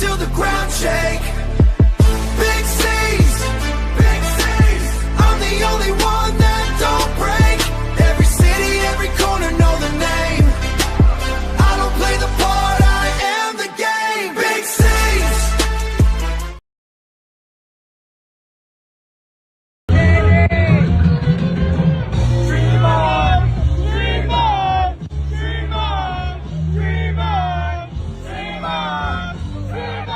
till the ground shake. Big C's, I'm the only one that don't break. Every city, every corner know the name. I don't play the part, I am the game. Big C's. Dream on, dream on, dream on, dream on, dream on, dream on, dream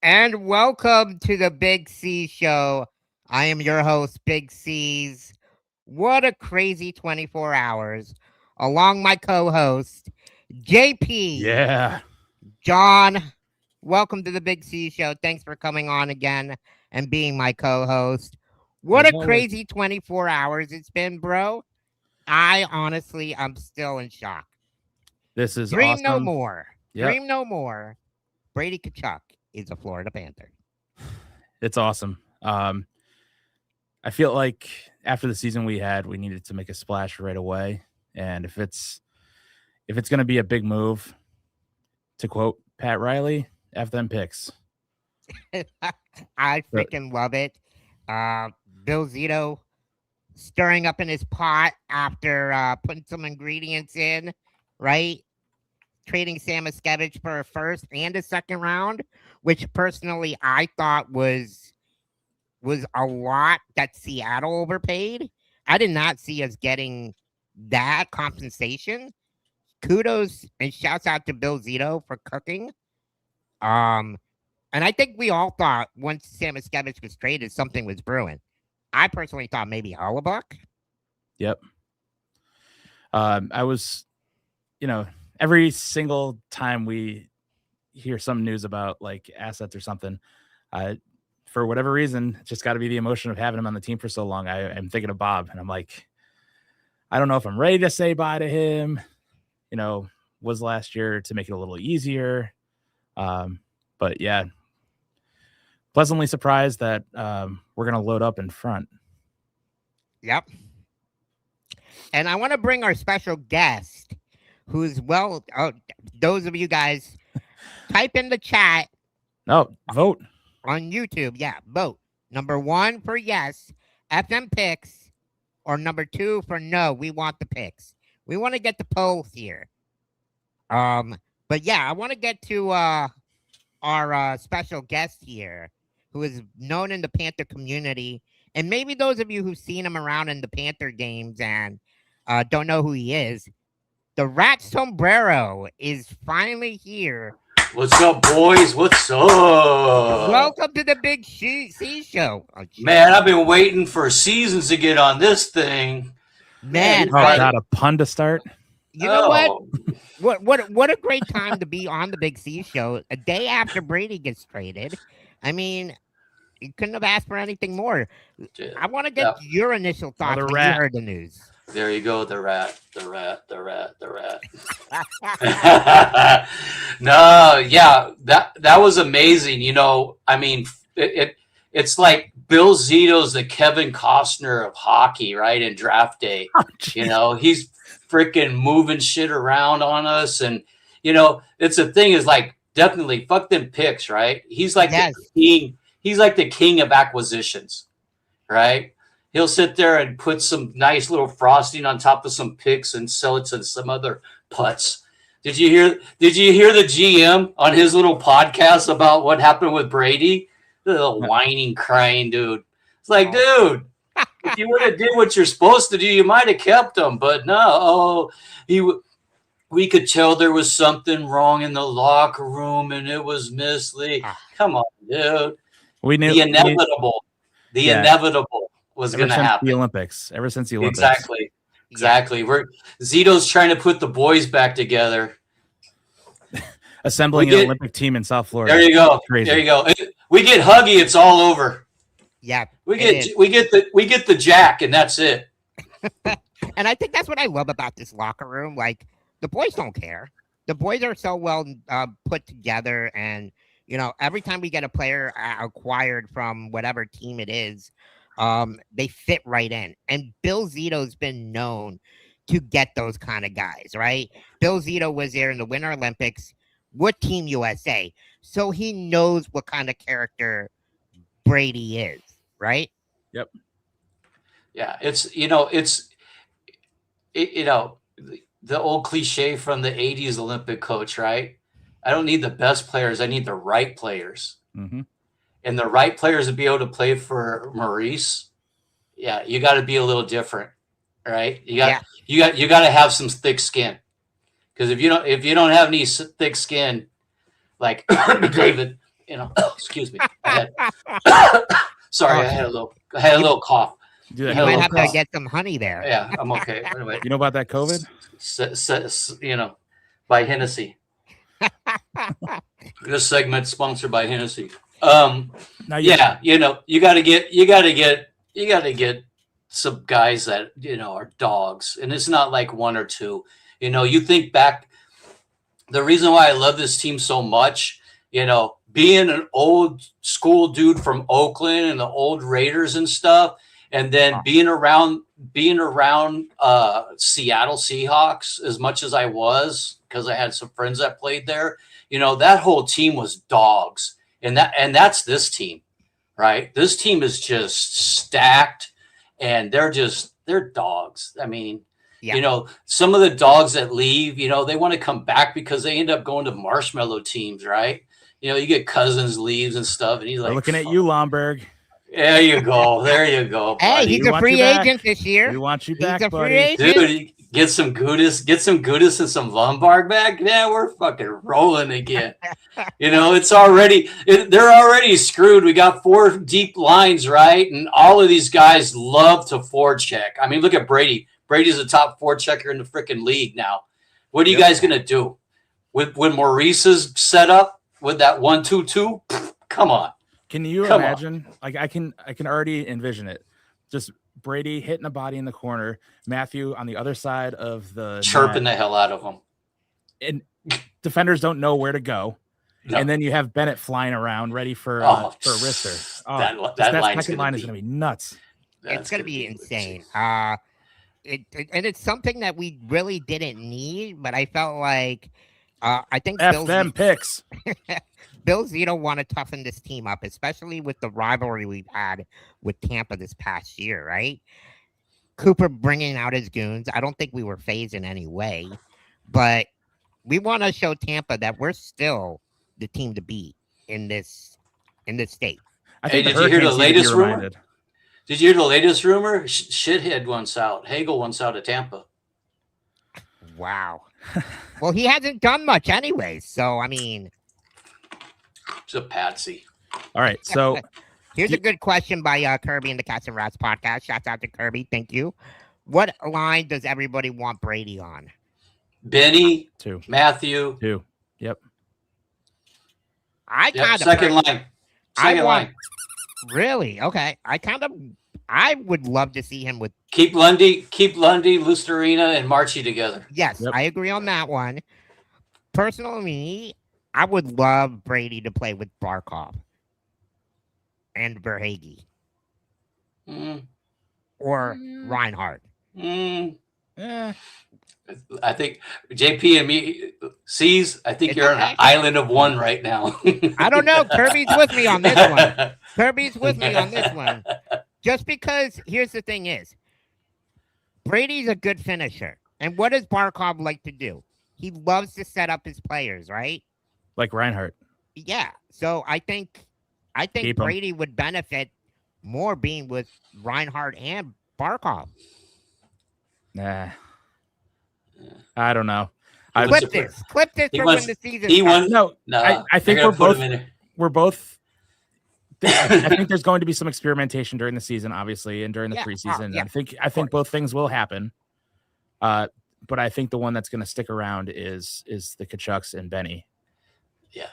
And welcome to the Big C Show. I am your host, BigCeaz. What a crazy 24 hours. Along my co-host, JP. Yeah. John, welcome to the Big C Show. Thanks for coming on again and being my co-host. What a crazy 24 hours it's been, bro. I'm still in shock. This is Dream awesome. no more. Yep. Dream no more. Brady Tkachuk is a Florida Panther. It's awesome. I feel like after the season we had, we needed to make a splash right away. And if it's going to be a big move, to quote Pat Riley, F them picks. I freaking love it. Bill Zito stirring up in his pot after putting some ingredients in, right? Trading Sam Eskevich for a first and a second round, which personally I thought was a lot that Seattle overpaid. I did not see us getting that compensation. Kudos and shouts out to Bill Zito for cooking. And I think we all thought once Sam Eskevich was traded, something was brewing. I personally thought maybe Hellebuck. Yep. I was, every single time we hear some news about like assets or something, for whatever reason, it's just got to be the emotion of having him on the team for so long. I'm thinking of Bob, and I'm like, I don't know if I'm ready to say bye to him. Was last year to make it a little easier. But yeah, pleasantly surprised that we're going to load up in front. Yep. And I want to bring our special guest who's those of you guys type in the chat. No, vote on YouTube. Yeah, vote. Number 1 for yes, FM picks, or number 2 for no. We want the picks. We want to get the polls here. But yeah, I want to get to our special guest here, who is known in the Panther community, and maybe those of you who've seen him around in the Panther games and don't know who he is. The Rat Sombrero is finally here. What's up, boys? What's up? Welcome to the Big C Show. Oh, man, I've been waiting for seasons to get on this thing. Man, got a pun to start. You know what a great time to be on the Big C Show a day after Brady gets traded. I mean, you couldn't have asked for anything more. I want to get your initial thoughts when you heard the news. There you go, the rat. No, yeah, that was amazing. I mean, it's like Bill Zito's the Kevin Costner of hockey, right? In draft day, he's freaking moving shit around on us, and it's the thing is like definitely fuck them picks, right? He's like the king. He's like the king of acquisitions, right? He'll sit there and put some nice little frosting on top of some picks and sell it to some other putts. Did you hear the GM on his little podcast about what happened with Brady? The little whining, crying dude. It's like, dude, if you would have did what you're supposed to do, you might have kept him. But no, we could tell there was something wrong in the locker room and it was misleading. Come on, dude. We knew the inevitable. The inevitable was going to happen. The Olympics. Ever since the Olympics. Exactly. Zito's trying to put the boys back together. Assembling an Olympic team in South Florida. There you go. Crazy. There you go. We get Huggy, it's all over. Yeah. We get the Jack, and that's it. And I think that's what I love about this locker room. Like, the boys don't care. The boys are so well put together, and You know, every time we get a player acquired from whatever team it is, they fit right in. And Bill Zito's been known to get those kind of guys, right? Bill Zito was there in the Winter Olympics with Team USA, so he knows what kind of character Brady is, right? Yep. Yeah, it's the old cliche from the 80s Olympic coach, right? I don't need the best players, I need the right players. Mm-hmm. And the right players to be able to play for Maurice, yeah, you got to be a little different, right? You got to have some thick skin. Because if you don't have any thick skin, like David, excuse me, sorry, I had a little cough. You might have to get some honey there. Yeah, I'm okay. Anyway, you know about that COVID? By Hennessy. This segment sponsored by Hennessy. Yeah, you got to get some guys that are dogs, and it's not like one or two. You think back. The reason why I love this team so much, being an old school dude from Oakland and the old Raiders and stuff, and then being around Seattle Seahawks as much as I was, because I had some friends that played there. That whole team was dogs, and that's this team, right? This team is just stacked, and they're dogs. I mean, some of the dogs that leave, they want to come back because they end up going to marshmallow teams, right? You get Cousins leaves and stuff, and he's like, we're looking at you, Lomberg. There you go. Buddy. Hey, he's a free agent this year. We want you He's back, a free buddy. agent. Dude, get some Gudis and some Lombard back. Yeah, we're fucking rolling again. They're already screwed. We got 4 deep lines, right? And all of these guys love to forecheck. I mean, look at Brady. Brady's a top forechecker in the freaking league now. What are you guys gonna do? When Maurice's set up with that 1-2-2? Come on. Can you imagine? Like I can already envision it. Just Brady hitting a body in the corner, Matthew on the other side of the chirping net, the hell out of them, and defenders don't know where to go. No. And then you have Bennett flying around ready for a wrister. That second line is going to be nuts. It's going to be insane. And it's something that we really didn't need, but I felt like I think them picks. Bill Zito want to toughen this team up, especially with the rivalry we've had with Tampa this past year, right? Cooper bringing out his goons. I don't think we were phased in any way, but we want to show Tampa that we're still the team to beat in this state. Hey, did you hear the latest rumor? Did you hear the latest rumor? Shithead wants out. Hagel wants out of Tampa. Wow. Well, he hasn't done much anyway, so I mean, it's a patsy. All right, so here's a good question by Kirby in the Cats and Rats podcast. Shouts out to Kirby. Thank you. What line does everybody want Brady on? Benny, 2. Matthew, 2. Yep. Second line. Really? Okay. I would love to see him with keep Lundy, Lusterina, and Marchie together. Yes, yep. I agree on that one. Personally, I would love Brady to play with Barkov and Verhaeghe or Reinhardt. I think JP and me, C's, I think you're on an island of one right now. I don't know. Kirby's with me on this one. Just because, here's the thing is, Brady's a good finisher. And what does Barkov like to do? He loves to set up his players, right? Like Reinhardt. Yeah. So I think Brady would benefit more being with Reinhardt and Barkov. Nah. I don't know. Clip this for when the season starts. No, I think we're both. I think there's going to be some experimentation during the season, obviously, and during the preseason. Yeah, I think both things will happen. But I think the one that's going to stick around is the Tkachuks and Benny. Yeah.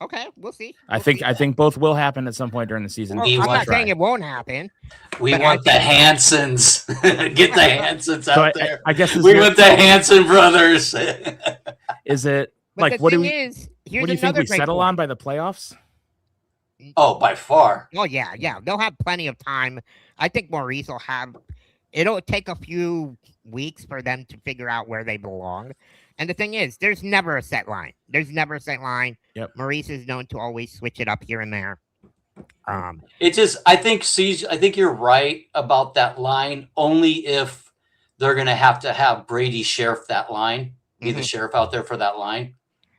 Okay, we'll see. I think both will happen at some point during the season. I'm not saying it won't happen. We want the Hansons. Get the Hansons out there. I guess we want the Hanson brothers. Is it but like what do we? here's What do you think another we great settle point. on by the playoffs? Oh, by far. Oh yeah, they'll have plenty of time. I think Maurice will have. It'll take a few weeks for them to figure out where they belong. And the thing is, there's never a set line. Yep. Maurice is known to always switch it up here and there. It just, I think you're right about that line only if they're going to have Brady sheriff that line, be the sheriff out there for that line,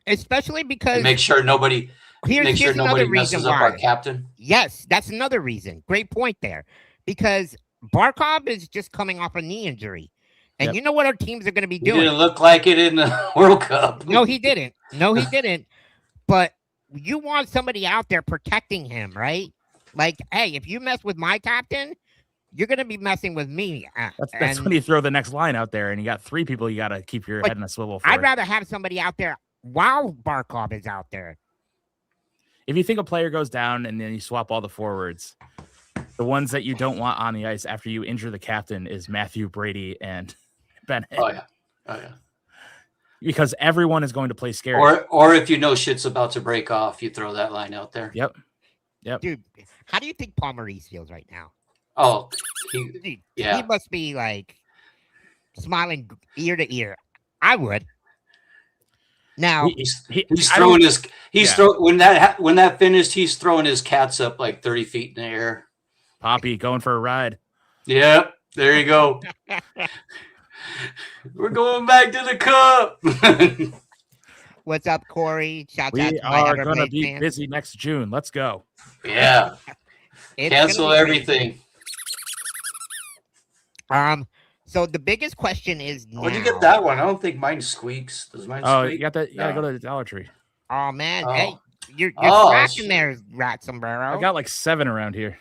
Especially because and make sure nobody here's nobody another reason messes up our why. captain. Yes, that's another reason. Great point there. Because Barkov is just coming off a knee injury. And Yep. you know what our teams are going to be He doing? didn't look like it in the World Cup. No, he didn't. But you want somebody out there protecting him, right? Like, hey, if you mess with my captain, you're going to be messing with me. That's when you throw the next line out there, and you got 3 people you got to keep your But head in a swivel for. I'd rather have somebody out there while Barkov is out there. If you think a player goes down and then you swap all the forwards, the ones that you don't want on the ice after you injure the captain is Matthew, Brady, and Bennett. Oh yeah. Because everyone is going to play scary. Or if you know shit's about to break off, you throw that line out there. Yep. Dude, how do you think Paul Maurice feels right now? Oh, Dude, yeah. He must be like smiling ear to ear. I would. Now, he's throwing his when that finished, he's throwing his cats up like 30 feet in the air. Poppy going for a ride. Yep, there you go. We're going back to the cup. what's up, Corey? Shout out We to my are going to Everblade be fans. busy next June. Let's go. Yeah, It's cancel gonna be everything. great. So the biggest question is now. Where'd you get that one? I don't think mine squeaks. Does mine Oh, squeak? you got that? You got to No. go to the Dollar Tree. Oh man, Oh. hey, you're Oh, slacking shit. there, Rat Sombrero. I got like 7 around here.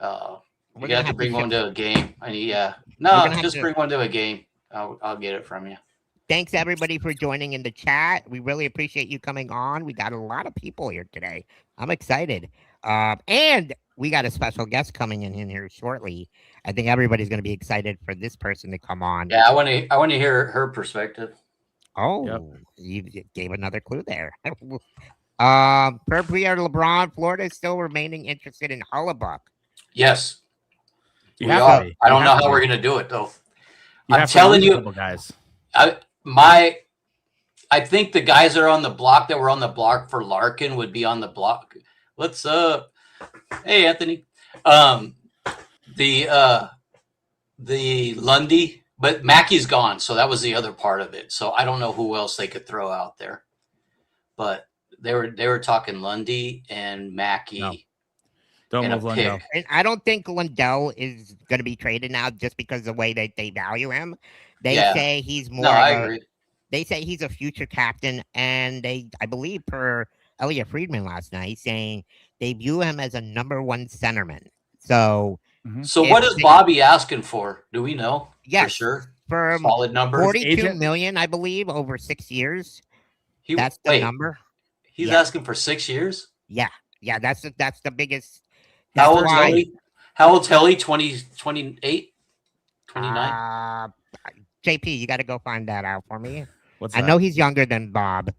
Oh, We're you gonna got to have bring to one ship- to a game. We're No, gonna have just to- bring one to a game. I'll get it from you. Thanks everybody for joining in the chat. We really appreciate you coming on. We got a lot of people here today. I'm excited. And we got a special guest coming in here shortly. I think everybody's going to be excited for this person to come on. Yeah, I want to hear her perspective. Oh, you gave another clue there. Per Pierre LeBron, Florida is still remaining interested in Hullebuck. Yes, You we have to are. be. I don't You know have how to we're be. gonna do it though. You I'm have to telling lose a you, couple guys. I think the guys that are on the block that were on the block for Larkin would be on the block. What's up? Hey, Anthony. The Lundy, but Mackey's gone, so that was the other part of it. So I don't know who else they could throw out there. But they were talking Lundy and Mackey. No. Don't and a move Lundell. pick. And I don't think Lundell is going to be traded now just because of the way that they value him. They Yeah. say he's more No, I of a, agree. they say he's a future captain, and I believe per Elliot Friedman last night, saying they view him as a number 1 centerman. So So if what is they- Bobby asking for? Do we know? Yes, For sure. for Solid number. 42 agent- million, I believe, over 6 years. He, That's the wait, number. He's Yeah. asking for 6 years? Yeah, that's the biggest. How that's old's why- Helly? How old's Helly? 20, 28? 29? JP, you got to go find that out for me. What's I that? know he's younger than Bob.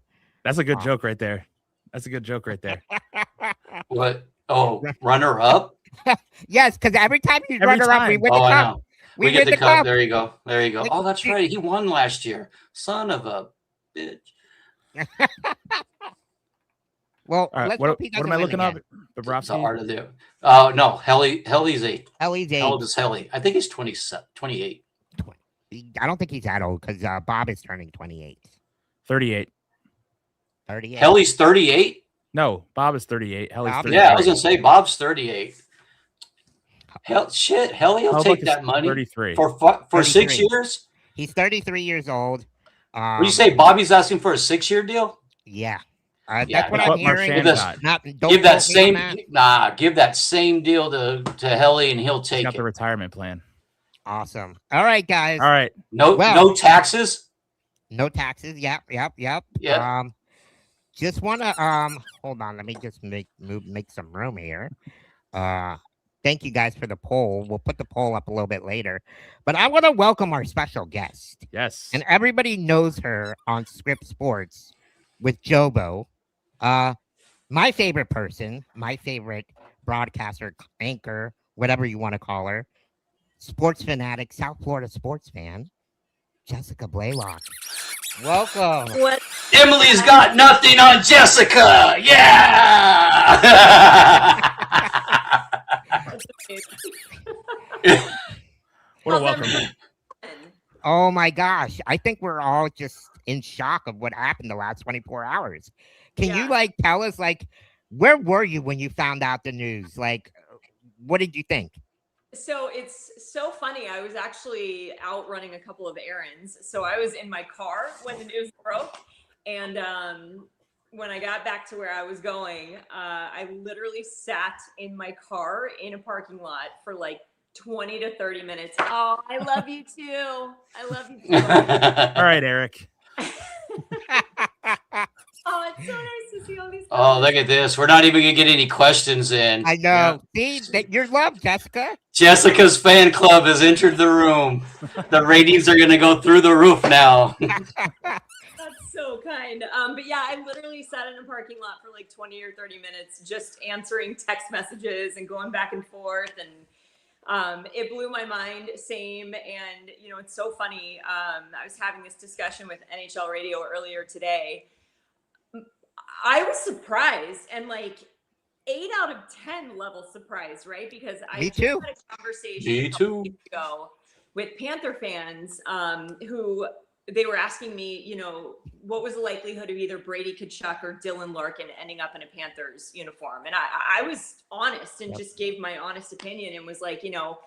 That's a good Wow. joke right there. That's a good joke right there. What? Oh, runner up? Yes, because every time he's Every runner up, we time. win Oh, the I cup. know. We We get win the the cup. cup. There you go. There you go. Like, Oh, that's see- right. He won last year. Son of a bitch. Well, All right. let's What hope he am doesn't I win looking up? again. The Bobrovsky? art of the. Oh, no. Helly's a. Ellie's How old age. is Helly? I think he's 28. I don't think he's that old because Bob is turning 28. 38. 38. Helly's 38? No, Bob is 38. Helly's Bob- 38. Yeah, I was going to say Bob's 38. Helly will Hellbuck take is that money 33. for 6 33. years. He's 33 years old. What do you say? Bobby's asking for a 6-year deal? Yeah. Yeah, That's what That's I'm what hearing. Marchand Give us- got. Not, don't Give that quote me on same that. give that same deal to Helly and he'll He's take got the it. retirement plan. Awesome. All right, guys. All right. No Well- no taxes. No taxes. Yep. Yeah. Just want to hold on. Let me just make some room here. Thank you guys for the poll. We'll put the poll up a little bit later, but I want to welcome our special guest, Yes. and everybody knows her on Script Sports with Jobo. My favorite person, my favorite broadcaster, anchor, whatever you want to call her, sports fanatic, South Florida sports fan, Jessica Blaylock. Welcome. What? Emily's got nothing on Jessica. Yeah. What a welcome. Oh my gosh. I think we're all just in shock of what happened the last 24 hours. Can you like tell us like where were you when you found out the news? Like what did you think? So it's so funny. I was actually out running a couple of errands. So I was in my car when the news broke. And when I got back to where I was going, I literally sat in my car in a parking lot for like 20 to 30 minutes. Oh, I love you too. I love you too. All right, Eric. Oh, it's so nice to see all these. Oh, look at this. We're not even going to get any questions in. I know. See, that you're loved, Jessica. Jessica's fan club has entered the room. The ratings are going to go through the roof now. That's so kind. But yeah, I literally sat in a parking lot for like 20 or 30 minutes just answering text messages and going back and forth. And it blew my mind. Same. And, you know, it's so funny. I was having this discussion with NHL Radio earlier today. I was surprised and like 8 out of 10 level surprise, right? Because I Me just too. had a conversation Me a couple too. weeks ago with Panther fans who they were asking me, you know, what was the likelihood of either Brady Tkachuk or Dylan Larkin ending up in a Panthers uniform? And I was honest and just gave my honest opinion and was like, you know,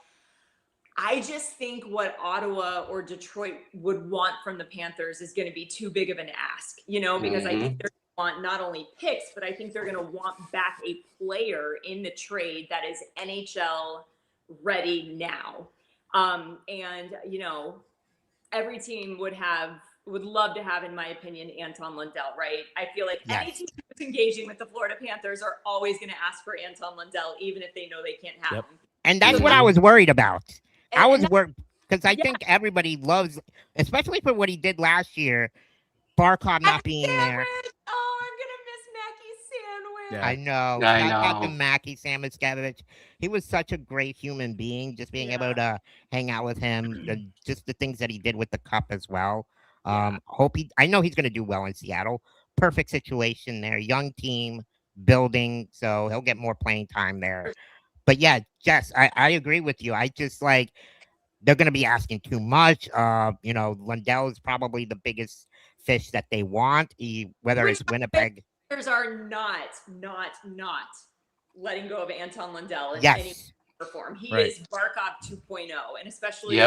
I just think what Ottawa or Detroit would want from the Panthers is going to be too big of an ask, you know, because I think they're want not only picks, but I think they're going to want back a player in the trade that is NHL ready now. And, you know, every team would love to have, in my opinion, Anton Lundell, right? I feel like any team that's engaging with the Florida Panthers are always going to ask for Anton Lundell, even if they know they can't have him. And that's what I was worried about. I was worried because I think everybody loves, especially for what he did last year, Barkov not being there. Oh, I'm going to miss Mackie Sandwich. I know. I Shout out know. to Mackie Samoskevich. He was such a great human being, just being able to hang out with him, just the things that he did with the cup as well. I know he's going to do well in Seattle. Perfect situation there. Young team building, so he'll get more playing time there. But yeah, Jess, I agree with you. I just like they're going to be asking too much. You know, Lundell is probably the biggest fish that they want, whether it's Winnipeg. Panthers are not letting go of Anton Lundell in Yes. any form. He Right. is Barkov 2.0, and especially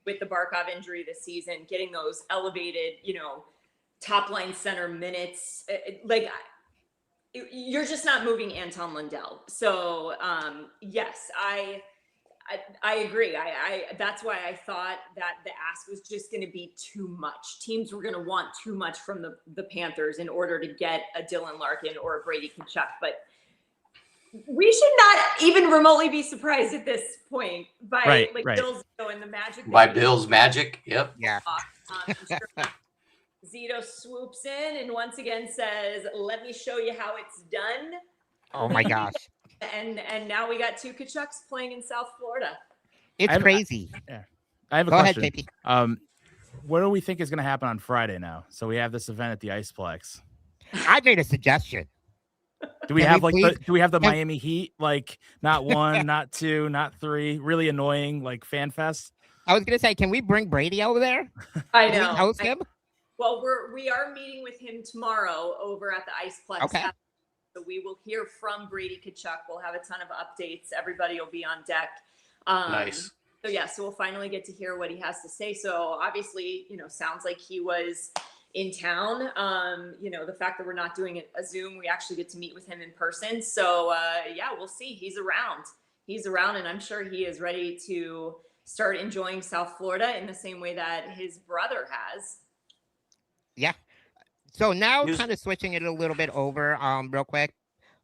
with the Barkov injury this season, getting those elevated, you know, top line center minutes, you're just not moving Anton Lundell. So yes, I agree. That's why I thought that the ask was just going to be too much. Teams were going to want too much from the Panthers in order to get a Dylan Larkin or a Brady Tkachuk. But we should not even remotely be surprised at this point by Bill Zito and the magic. By Bill's magic. Yep. Yeah. Zito swoops in and once again says, "Let me show you how it's done." Oh my gosh. And now we got 2 Tkachuks playing in South Florida. It's crazy. Yeah. I have a Go question. ahead, JP. What do we think is going to happen on Friday now? So we have this event at the Iceplex. I made a suggestion. Do we Can have we like please- do we have the Miami Heat, like not 1, not 2, not 3, really annoying like fan fest? I was gonna say, can we bring Brady over there? I Can we know. host him? Well, we are meeting with him tomorrow over at the Iceplex. Okay. So we will hear from Brady Tkachuk. We'll have a ton of updates. Everybody will be on deck. Nice. So yeah, so we'll finally get to hear what he has to say. So obviously, you know, sounds like he was in town. You know, the fact that we're not doing a Zoom, we actually get to meet with him in person. So yeah, we'll see. He's around. He's around, and I'm sure he is ready to start enjoying South Florida in the same way that his brother has. Yeah. So now, Yes. kind of switching it a little bit over, real quick.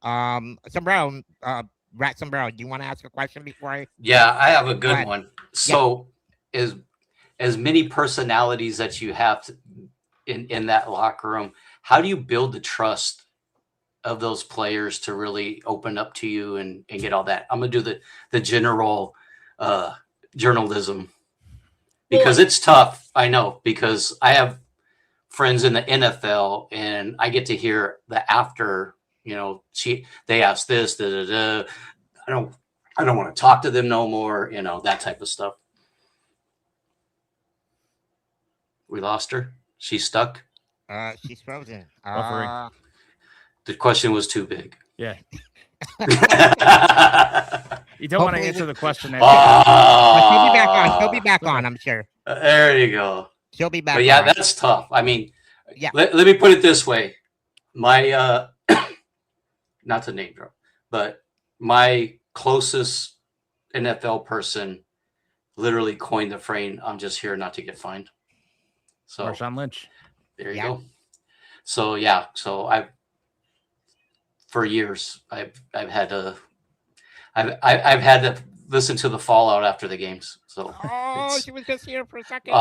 Sombrero, Rat Sombrero, do you want to ask a question before I? Yeah, I have a Go good ahead. one. So, as many personalities that you have in that locker room, how do you build the trust of those players to really open up to you and get all that. I'm gonna do the general journalism because it's tough. I know, because I have friends in the NFL and I get to hear the after, they asked this, I don't want to talk to them no more, that type of stuff. We lost her. She's stuck. She's frozen. Buffering. The question was too big. Yeah. You don't want to answer the question. She'll be back on. She'll be back on, I'm sure. There you go. She'll be back But yeah, on. that's tough. I mean, Yeah. let me put it this way. My, not to name drop, but my closest NFL person literally coined the phrase, "I'm just here not to get fined." So Marshawn Lynch. there you go. So yeah, for years I've had to listen to the fallout after the games. So she was just here for a second.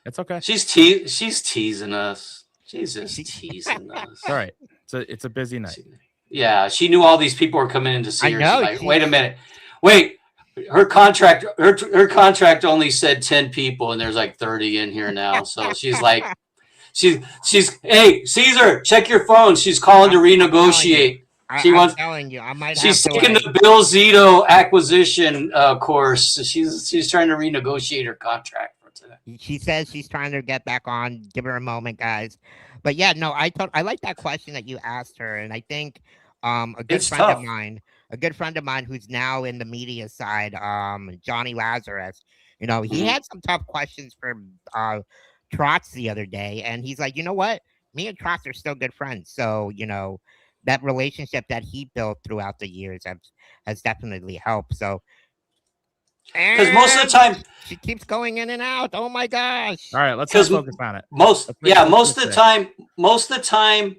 It's okay. She's teasing us. She's just teasing us. All right. It's a busy night. Yeah, she knew all these people were coming in to see her. I know. She's like, wait a minute. Wait, her contract only said 10 people, and there's like 30 in here now. So she's like, hey, Caesar, check your phone. She's calling to renegotiate. I'm telling you, I might. She's have to taking the Bill Zito acquisition course. She's trying to renegotiate her contract for today. She says she's trying to get back on. Give her a moment, guys. But yeah, no, I like that question that you asked her, and I think a good It's friend tough. of mine, who's now in the media side, Johnny Lazarus. He had some tough questions for Trotz the other day, and he's like, you know what? Me and Trotz are still good friends. So that relationship that he built throughout the years has definitely helped. So. Because most of the time, she keeps going in and out. Oh my gosh! All right, let's focus on it. Most of the time,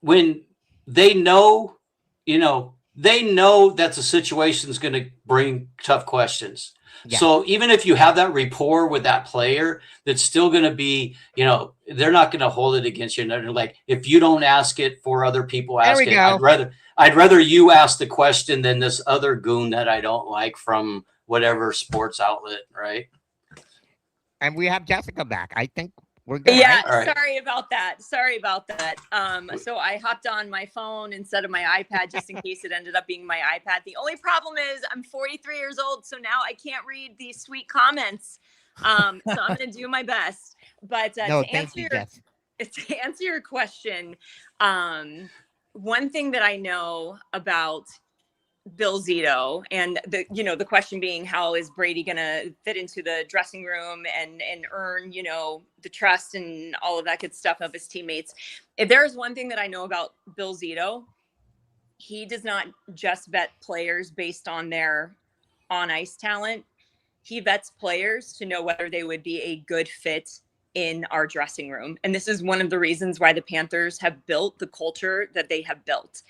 when they know, that the situation is going to bring tough questions. Yeah. So even if you have that rapport with that player, that's still going to be, they're not going to hold it against you. And they're like, if you don't ask it for other people, ask it. I'd rather you ask the question than this other goon that I don't like from whatever sports outlet, right? And we have Jessica back. I think we're good. Yeah, right? Sorry about that. So I hopped on my phone instead of my iPad just in case it ended up being my iPad. The only problem is I'm 43 years old, so now I can't read these sweet comments. So I'm going to do my best. But to answer your question, one thing that I know about Bill Zito, and the question being, how is Brady going to fit into the dressing room and earn, the trust and all of that good stuff of his teammates. If there's one thing that I know about Bill Zito, he does not just vet players based on their on-ice talent. He vets players to know whether they would be a good fit in our dressing room. And this is one of the reasons why the Panthers have built the culture that they have built.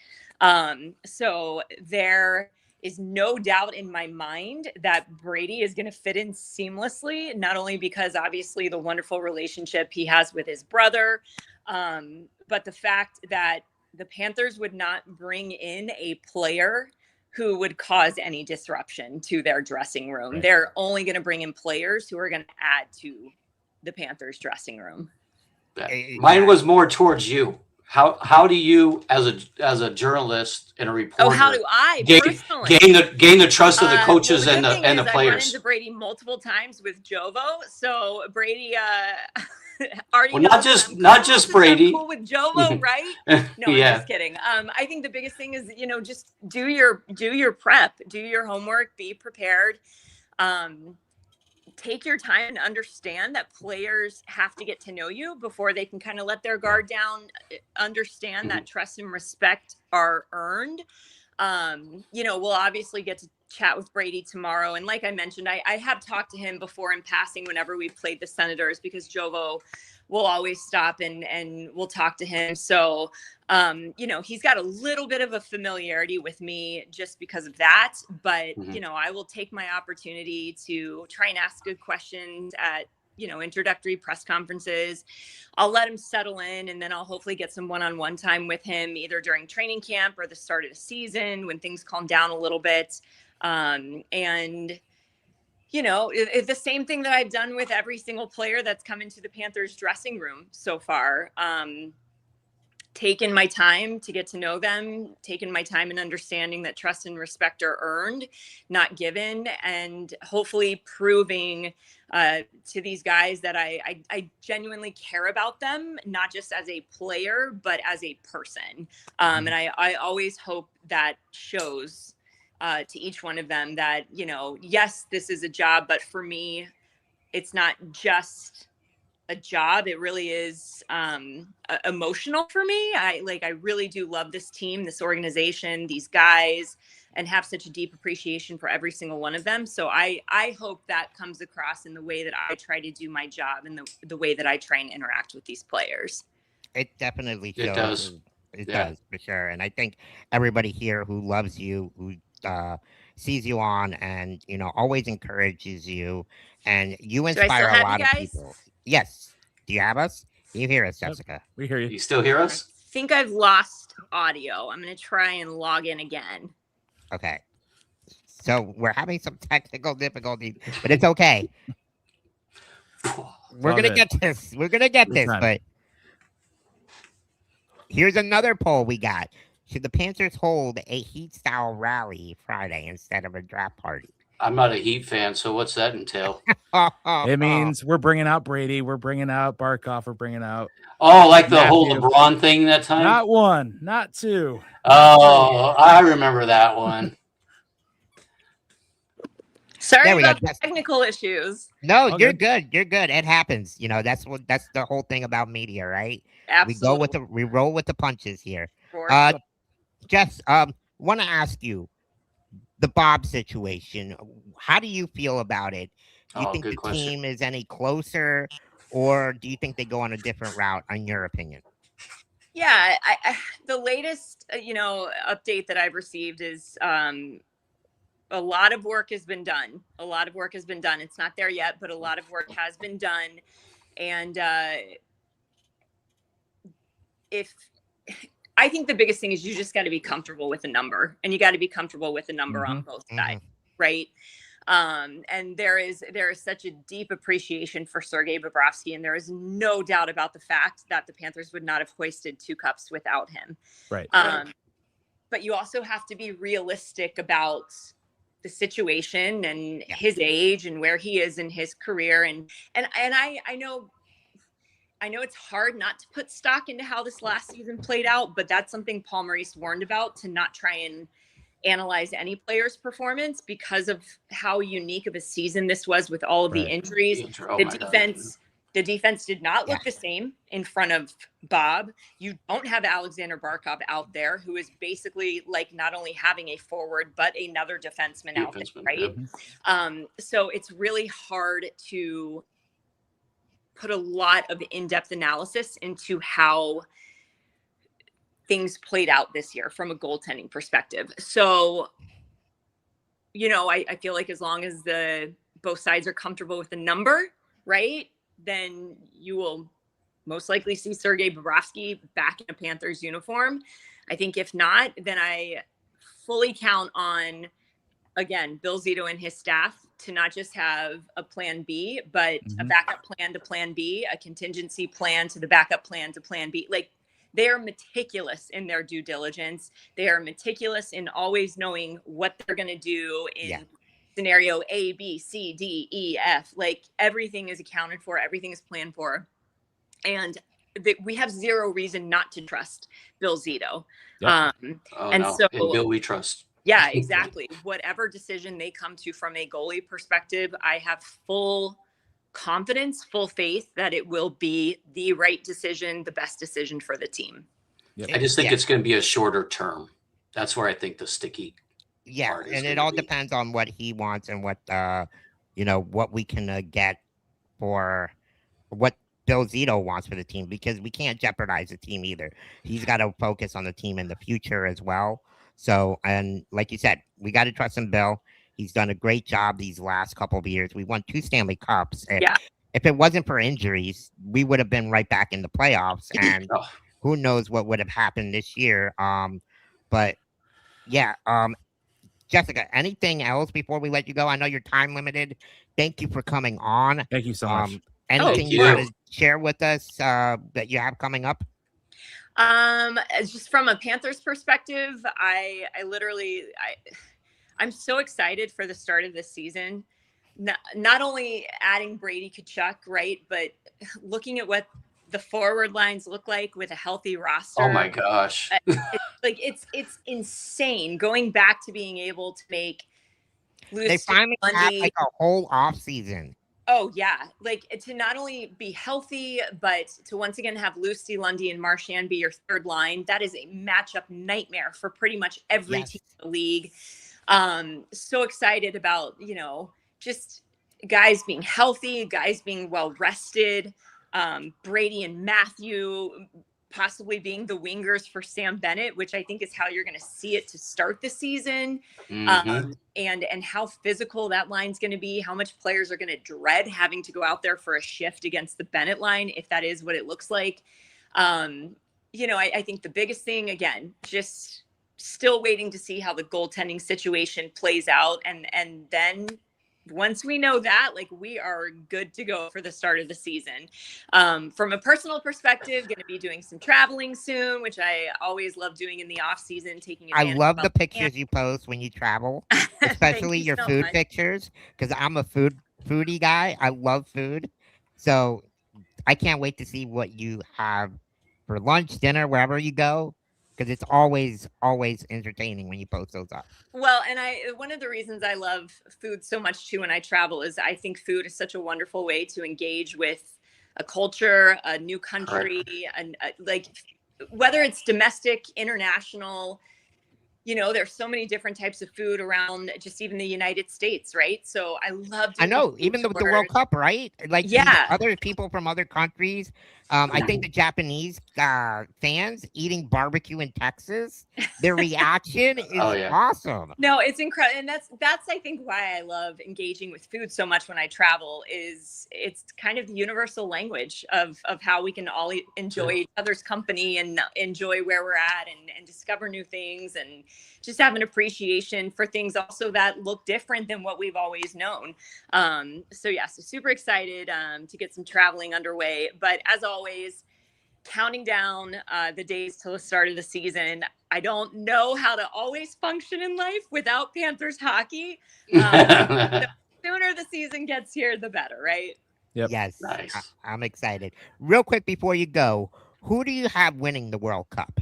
So there is no doubt in my mind that Brady is going to fit in seamlessly, not only because obviously the wonderful relationship he has with his brother, but the fact that the Panthers would not bring in a player who would cause any disruption to their dressing room. Right. They're only going to bring in players who are going to add to the Panthers dressing room. Mine was more towards you. How do you, as a journalist and a reporter, how do I personally gain the trust of the coaches and the players? I run into Brady multiple times with Jovo, so Brady already. Well, not just Brady. Cool with Jovo, right? No, I'm just kidding. I think the biggest thing is just do your prep, do your homework, be prepared. Take your time and understand that players have to get to know you before they can kind of let their guard down, understand that trust and respect are earned. We'll obviously get to chat with Brady tomorrow. And like I mentioned, I have talked to him before in passing whenever we played the Senators, because Jovo will always stop and we'll talk to him. So, he's got a little bit of a familiarity with me just because of that. But, I will take my opportunity to try and ask good questions at introductory press conferences. I'll let him settle in, and then I'll hopefully get some one-on-one time with him either during training camp or the start of the season when things calm down a little bit. And it's the same thing that I've done with every single player that's come into the Panthers dressing room so far. Taken my time to get to know them, taken my time in understanding that trust and respect are earned, not given, and hopefully proving to these guys that I genuinely care about them, not just as a player, but as a person. And I always hope that shows to each one of them that, yes, this is a job, but for me, it's not just a job. It really is emotional for me. I really do love this team, this organization, these guys, and have such a deep appreciation for every single one of them. So I hope that comes across in the way that I try to do my job and the way that I try and interact with these players. It definitely shows. It does. It Yeah. does, for sure. And I think everybody here who loves you, who sees you on and, always encourages you, and you Do I still inspire a have you lot of guys? people. Yes. Do you have us? Do you hear us, Yep. Jessica? We hear you. You still hear I us? think I've lost audio. I'm going to try and log in again. Okay. So we're having some technical difficulties, but it's okay. We're all gonna good. get this. We're gonna get Good this. time. But here's another poll we got. Should the Panthers hold a Heat-style rally Friday instead of a draft party? I'm not a Heat fan, so what's that entail? It means we're bringing out Brady. We're bringing out Barkov. We're bringing out Oh, like the whole Matthew. LeBron thing that time? not one, not two. Oh, I remember that one. Sorry There we go. about the technical issues. No, All you're good. good. You're good. It happens. That's the whole thing about media, right? Absolutely. We roll with the punches here. Sure. Jess, want to ask you the Bob situation. How do you feel about it? Do you Oh, think good the question. team is any closer, or do you think they go on a different route? In your opinion? Yeah, I the latest update that I've received is a lot of work has been done. A lot of work has been done. It's not there yet, but a lot of work has been done. And I think the biggest thing is you just got to be comfortable with a number, and you got to be comfortable with a number on both sides, right? And there is such a deep appreciation for Sergei Bobrovsky, and there is no doubt about the fact that the Panthers would not have hoisted 2 cups without him. Right. But you also have to be realistic about the situation and his age and where he is in his career. And I know it's hard not to put stock into how this last season played out, but that's something Paul Maurice warned about, to not try and analyze any player's performance because of how unique of a season this was with all of the injuries. Oh The my God. defense did not look the same in front of Bob. You don't have Alexander Barkov out there, who is basically like not only having a forward, but another defenseman out there, right? So it's really hard to put a lot of in-depth analysis into how things played out this year from a goaltending perspective. So, I feel like as long as both sides are comfortable with the number, right, then you will most likely see Sergei Bobrovsky back in a Panthers uniform. I think if not, then I fully count on, again, Bill Zito and his staff to not just have a plan B, but a backup plan to plan B, a contingency plan to the backup plan to plan B. Like, they are meticulous in their due diligence. They are meticulous in always knowing what they're going to do in scenario A, B, C, D, E, F. Like, everything is accounted for. Everything is planned for. And we have zero reason not to trust Bill Zito. Yep. So in Bill we trust. Yeah, exactly. Whatever decision they come to from a goalie perspective, I have full confidence, full faith that it will be the right decision, the best decision for the team. Yep. I just think it's going to be a shorter term. That's where I think the sticky part is and it gonna all be. depends on what he wants and what what we can get for what Bill Zito wants for the team, because we can't jeopardize the team either. He's got to focus on the team in the future as well. So, and like you said, we got to trust in Bill. He's done a great job these last couple of years. We won 2 Stanley Cups. if it wasn't for injuries, we would have been right back in the playoffs, and Oh. who knows what would have happened this year. But yeah, Jessica, anything else before we let you go? I know you're time limited. Thank you for coming on. Thank you so much. Anything Thank you want you. to share with us that you have coming up? Just from a Panthers perspective, I'm so excited for the start of this season. Not only adding Brady Tkachuk, right, but looking at what the forward lines look like with a healthy roster. Oh my gosh. It's insane going back to being able to make They finally had like a whole off season. Oh yeah, like to not only be healthy, but to once again have Lucy, Lundy, and Marchand be your third line. That is a matchup nightmare for pretty much every team in the league. So excited about, just guys being healthy, guys being well rested. Brady and Matthew possibly being the wingers for Sam Bennett, which I think is how you're going to see it to start the season. And how physical that line's going to be, how much players are going to dread having to go out there for a shift against the Bennett line, if that is what it looks like. I think the biggest thing, again, just still waiting to see how the goaltending situation plays out. And then once we know that, like, we are good to go for the start of the season. From a personal perspective, going to be doing some traveling soon, which I always love doing in the off season, taking advantage. I love the pictures you post when you travel, especially your so food much. pictures, because I'm a foodie guy. I love food. So I can't wait to see what you have for lunch, dinner, wherever you go, because it's always entertaining when you post those up. Well, and one of the reasons I love food so much too when I travel is I think food is such a wonderful way to engage with a culture, a new country, and like whether it's domestic, international. There's so many different types of food around just even the United States, right? So I love. I know, even the World Cup, right? Like, other people from other countries. I think the Japanese fans eating barbecue in Texas, their reaction is awesome. No, it's incredible, and that's I think why I love engaging with food so much when I travel. Is it's kind of the universal language of how we can all enjoy each other's company and enjoy where we're at and discover new things and just have an appreciation for things also that look different than what we've always known. So super excited to get some traveling underway. But as always, counting down the days till the start of the season. I don't know how to always function in life without Panthers hockey. The sooner the season gets here, the better, right? Yep. Yes, Nice. I'm excited. Real quick before you go, who do you have winning the World Cup?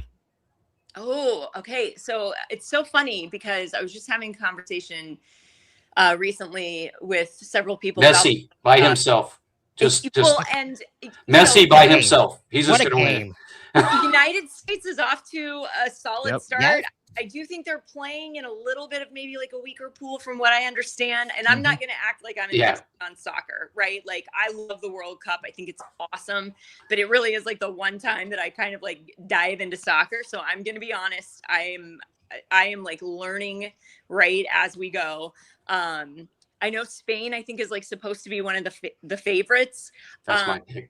Oh, okay. So it's so funny because I was just having a conversation recently with several people. Messi by himself. Just Messi by himself. He's just going to win. The United States is off to a solid start. Yes. I do think they're playing in a little bit of maybe like a weaker pool from what I understand. And I'm not going to act like I'm an expert on soccer, right? Like, I love the World Cup. I think it's awesome, but it really is like the one time that I kind of like dive into soccer. So I'm going to be honest. I am like learning right as we go. I know Spain, I think, is like supposed to be one of the favorites. That's my pick.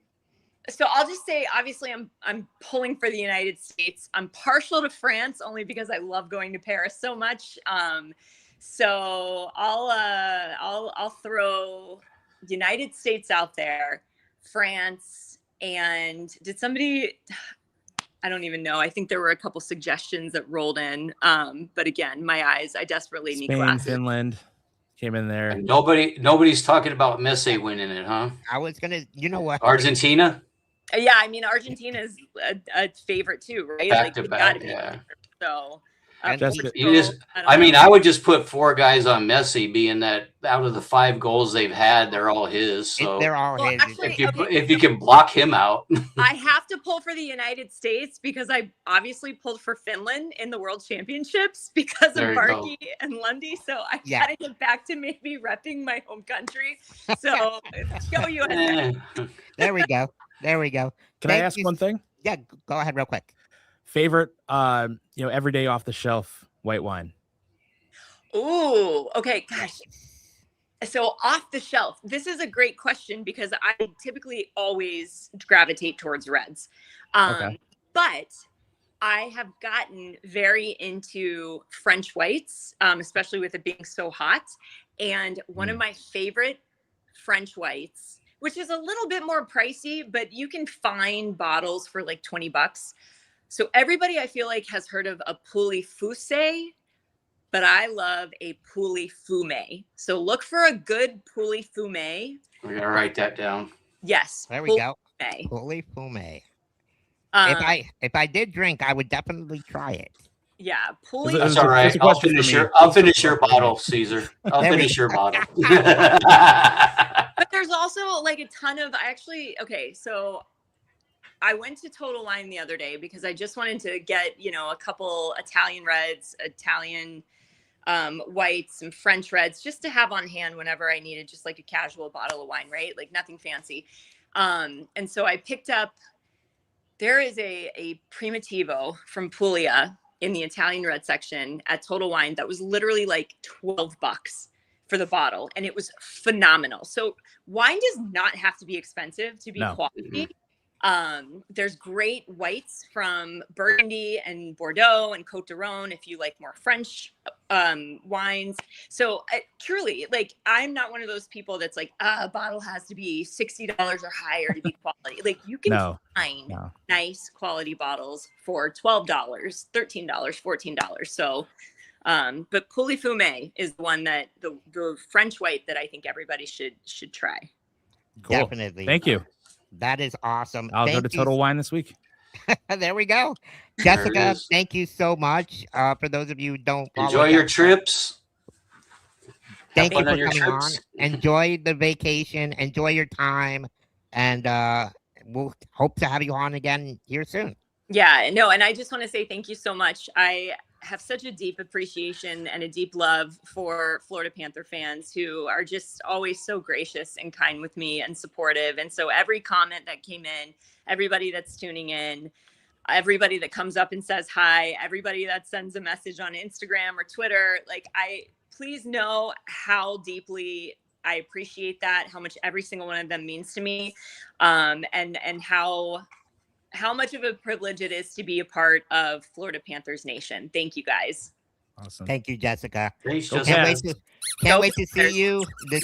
So I'll just say, obviously, I'm pulling for the United States. I'm partial to France only because I love going to Paris so much. So I'll throw United States out there, France, and did somebody? I don't even know. I think there were a couple suggestions that rolled in. But again, my eyes, I desperately need glasses. Finland came in there. And nobody's talking about Messi winning it, huh? I was gonna, you know what? Argentina. Yeah, I mean, Argentina is a favorite too, right? Back like, to back, yeah. So, And I would just put 4 guys on Messi, being that out of the 5 goals they've had, they're all his. So they're all his. Actually, if you can block him out, I have to pull for the United States because I obviously pulled for Finland in the World Championships because of Barkey and Lundy. So I gotta get back to maybe repping my home country. So go USA. There we go. There we go. Can I ask one thing? Yeah, go ahead real quick. Favorite, everyday off the shelf white wine. Ooh, okay, gosh. So off the shelf, this is a great question because I typically always gravitate towards reds. Okay. But I have gotten very into French whites, especially with it being so hot. And one of my favorite French whites, which is a little bit more pricey, but you can find bottles for like $20. So everybody I feel like has heard of a Pouilly Foussé, but I love a Pouilly Fumé. So look for a good Pouilly Fumé. We're going to write that down. Yes. There we go. Fumé. Pouilly Fumé. If Um, I did drink, I would definitely try it. Yeah, Is it- Pouilly. That's There's a- all right. there's a I'll question finish for me. your bottle, Caesar. I'll There we finish your bottle. But there's also like a ton of so I went to Total Wine the other day because I just wanted to get, a couple Italian reds, Italian whites, some French reds just to have on hand whenever I needed just like a casual bottle of wine, right? Like nothing fancy. And so I picked up, there is a Primitivo from Puglia in the Italian red section at Total Wine that was literally like $12 for the bottle, and it was phenomenal. So wine does not have to be expensive to be quality. There's great whites from Burgundy and Bordeaux and Côte d'Aron if you like more French wines. So truly, like, I'm not one of those people that's like, a bottle has to be $60 or higher to be quality. Like, you can find nice quality bottles for $12, $13, $14. So but Pouilly Fumé is the one that the French white that I think everybody should try. Cool. Definitely. Thank you. That is awesome. I'll go to Total Wine this week. There we go. There it Jessica, is. thank you so much. For those of you who don't follow Enjoy your Jessica, trips. thank you fun for on your coming on. trips. Enjoy the vacation. Enjoy your time. And we'll hope to have you on again here soon. Yeah, no, and I just want to say thank you so much. I have such a deep appreciation and a deep love for Florida Panther fans who are just always so gracious and kind with me and supportive. And so every comment that came in, everybody that's tuning in, everybody that comes up and says hi, everybody that sends a message on Instagram or Twitter, like, please know how deeply I appreciate that, how much every single one of them means to me, and how much of a privilege it is to be a part of Florida Panthers Nation. Thank you, guys. Awesome. Thank you, Jessica. Thanks, Go Jessica. Cats. Can't wait to see you this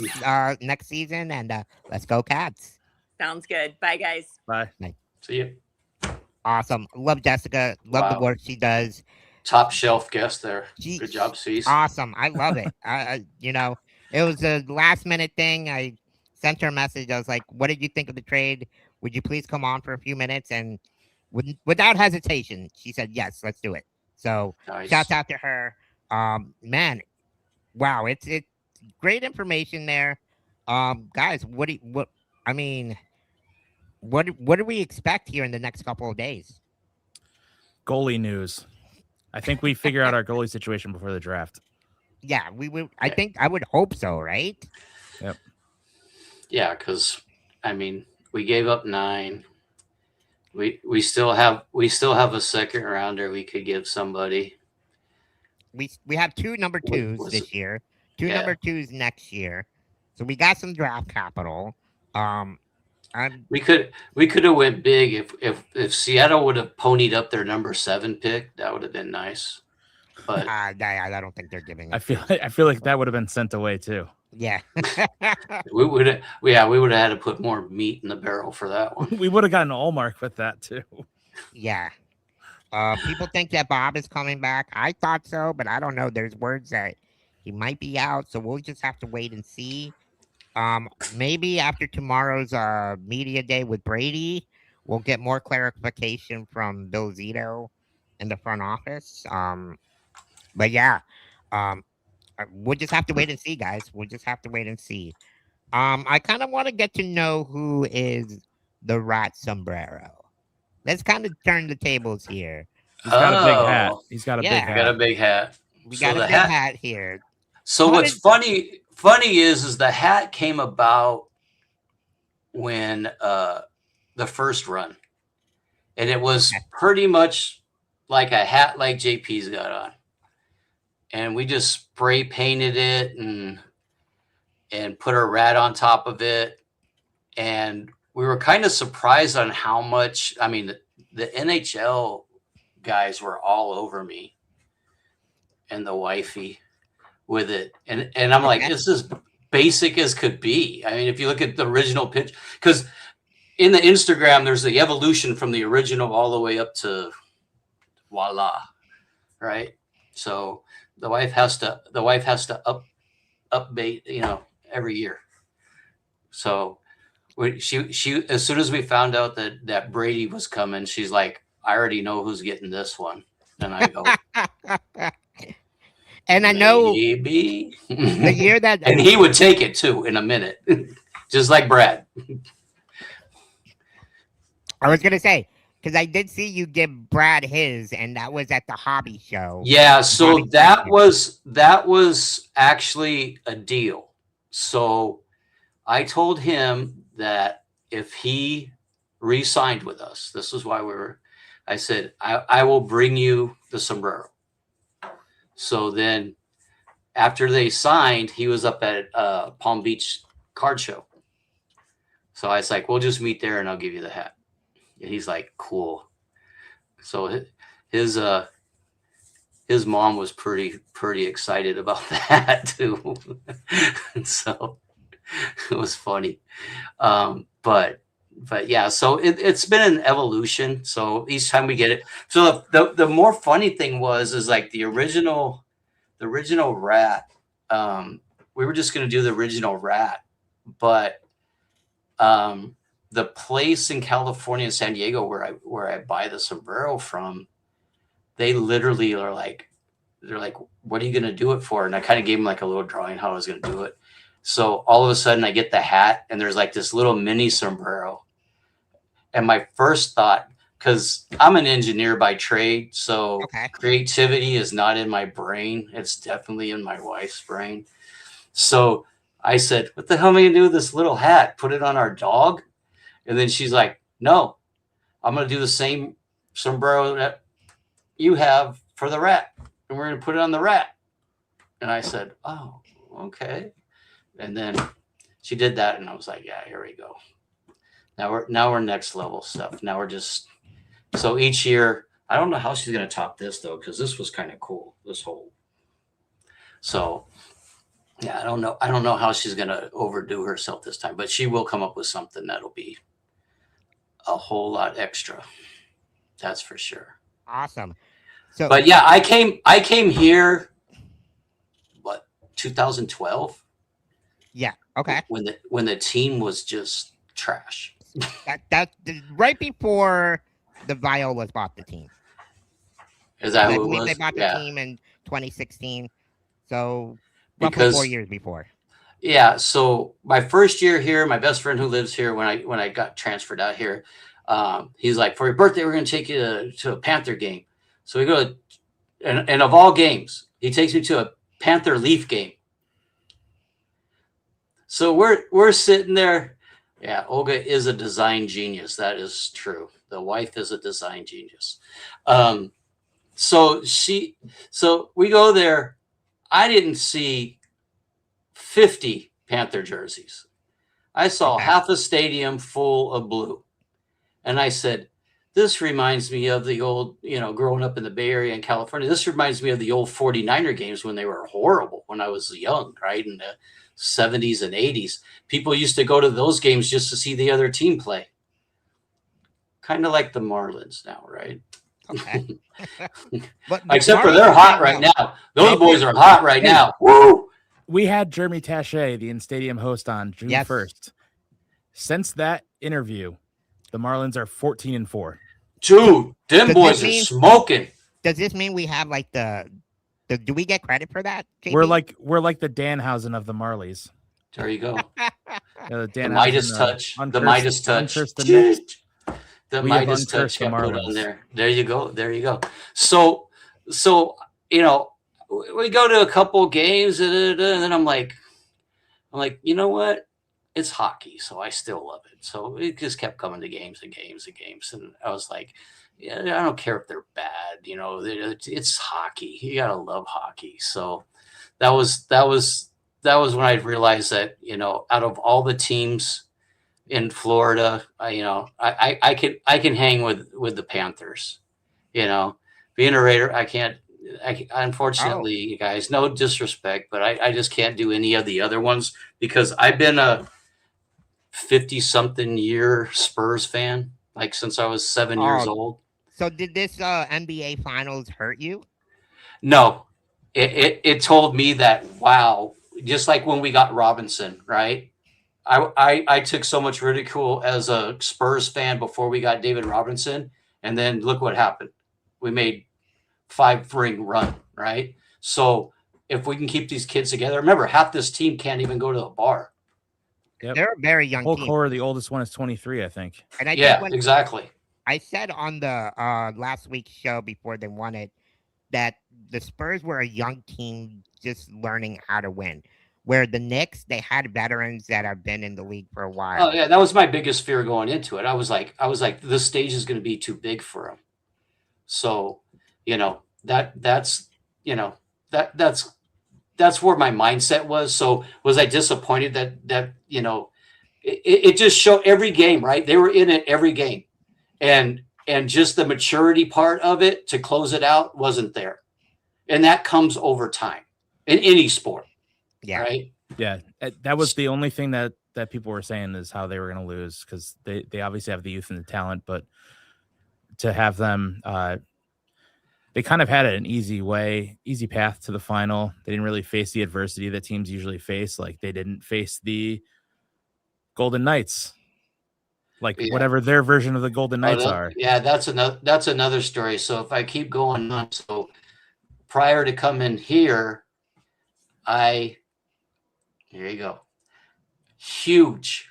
next season. And let's go Cats. Sounds good. Bye, guys. Bye. See you. Awesome. Love Jessica. Love the Wow. work she does. Top shelf guest there. Jeez. Good job, Cease. Awesome. I love it. It was a last minute thing. I sent her a message. I was like, what did you think of the trade? Would you please come on for a few minutes? And without hesitation, she said, yes, let's do it. So Nice. shouts out to her. Man, wow. It's great information there. Guys, what do we expect here in the next couple of days? Goalie news. I think we figure out our goalie situation before the draft. Yeah, we would. I would hope so, right? Yep. Yeah, because we gave up 9. We still have a second rounder we could give somebody. We have 2 number 2s was this it? year, 2 Yeah. number 2s next year. So we got some draft capital. We could have went big if Seattle would have ponied up their number 7 pick. That would have been nice. But I don't think they're giving. I feel like that would have been sent away too. Yeah. we would have had to put more meat in the barrel for that one. We would have gotten Allmark with that too. Yeah. People think that Bob is coming back. I thought so, but I don't know. There's words that he might be out, so we'll just have to wait and see. Maybe after tomorrow's media day with Brady, we'll get more clarification from Bill Zito in the front office. But yeah, we'll just have to wait and see, guys. We'll just have to wait and see. I kind of want to get to know who is the Rat Sombrero. Let's kind of turn the tables here. He's got a big hat. He's got a Yeah. big I hat. got a big hat. We So got a the big hat- hat here. So How what's did- funny is the hat came about when the first run, and it was pretty much like a hat like JP's got on, and we just spray painted it, and and put a rat on top of it. And we were kind of surprised on how much, I mean, the NHL guys were all over me and the wifey with it. And I'm like, this is basic as could be. I mean, if you look at the original pitch, because in the Instagram, there's the evolution from the original all the way up to voila, right? So the wife has to update, you know, every year. So she as soon as we found out that Brady was coming, she's like, I already know who's getting this one. And I go, and I know maybe the year that and he would take it too in a minute, just like Brad. I was gonna say, because I did see you give Brad his, and that was at the hobby show. Yeah, so Hobby that Convention. was actually a deal. So I told him that if he re-signed with us, this is why I said, I will bring you the sombrero. So then after they signed, he was up at Palm Beach card show. So I was like, we'll just meet there and I'll give you the hat. And he's like, cool. So his mom was pretty excited about that too. So it was funny. But yeah, so it's been an evolution. So each time we get it. So the more funny thing is like the original rat. We were just going to do the original rat, but the place in California, San Diego, where I buy the sombrero from, they literally are like, they're like, what are you going to do it for? And I kind of gave them like a little drawing how I was going to do it. So all of a sudden I get the hat and there's like this little mini sombrero. And my first thought, because I'm an engineer by trade, so creativity is not in my brain. It's definitely in my wife's brain. So I said, what the hell am I going to do with this little hat? Put it on our dog? And then she's like, no, I'm going to do the same sombrero that you have for the rat. And we're going to put it on the rat. And I said, oh, okay. And then she did that. And I was like, yeah, here we go. Now we're next level stuff. Now we're just, so each year, I don't know how she's going to top this though, because this was kind of cool, this whole. So yeah, I don't know how she's going to overdo herself this time, but she will come up with something that'll be a whole lot extra. That's for sure. Awesome. So, but yeah, I came here, what, 2012? Yeah. Okay. When the team was just trash. That right before the Violas bought the team. Is that I who it believe was? they bought the Yeah. team in 2016. So roughly Because 4 years before. Yeah, so my first year here, my best friend who lives here, when I got transferred out here, he's like, for your birthday, we're going to take you to a Panther game. So we go, and of all games, he takes me to a Panther Leaf game. So we're sitting there. Yeah, Olga is a design genius. That is true. The wife is a design genius. So we go there. I didn't see 50 Panther jerseys. I saw half a stadium full of blue. And I said, this reminds me of the old, growing up in the Bay Area in California. This reminds me of the old 49er games when they were horrible when I was young, right? In the 70s and 80s. People used to go to those games just to see the other team play. Kind of like the Marlins now, right? Okay. Except for they're hot right now. Those boys are hot right now. Woo! We had Jeremy Taché, the in-stadium host, on June 1st. Since that interview, the Marlins are 14-4. Dude, them boys are smoking. Does this mean we have like do we get credit for that? JP? We're like the Danhausen of the Marlies. There you go. The Midas touch. The Midas touch. The Midas touch got put on there. There you go. There you go. So we go to a couple games and then I'm like, you know what? It's hockey, so I still love it. So it just kept coming to games and games and games. And I was like, yeah, I don't care if they're bad. It's hockey. You gotta love hockey. So that was that was when I realized that, you know, out of all the teams in Florida, I can hang with the Panthers. You know, being a Raider, unfortunately, you guys, no disrespect, but I just can't do any of the other ones because I've been a 50-something year Spurs fan, like since I was 7 years old. So did this NBA Finals hurt you? No, it told me that, wow, just like when we got Robinson, right? I took so much ridicule as a Spurs fan before we got David Robinson, and then look what happened. We made 5-ring run, right? So if we can keep these kids together, remember, half this team can't even go to the bar. Yep. They're a very young Whole team. core, the oldest one is 23, I think. And I Yeah, think exactly. I said on the last week's show before they won it that the Spurs were a young team just learning how to win. Where the Knicks, they had veterans that have been in the league for a while. Oh yeah, that was my biggest fear going into it. I was like, this stage is going to be too big for them. So, you know, that's where my mindset was. So was I disappointed that you know, it just showed every game, right? They were in it every game, and just the maturity part of it to close it out wasn't there, and that comes over time in any sport. Yeah. Right. Yeah. That was the only thing that people were saying is how they were going to lose because they obviously have the youth and the talent, but to have them, they kind of had an easy path to the final. They didn't really face the adversity that teams usually face. Like they didn't face the Golden Knights, like whatever their version of the Golden Knights are. Yeah, that's another story. So if I keep going on, so prior to coming here, here you go. Huge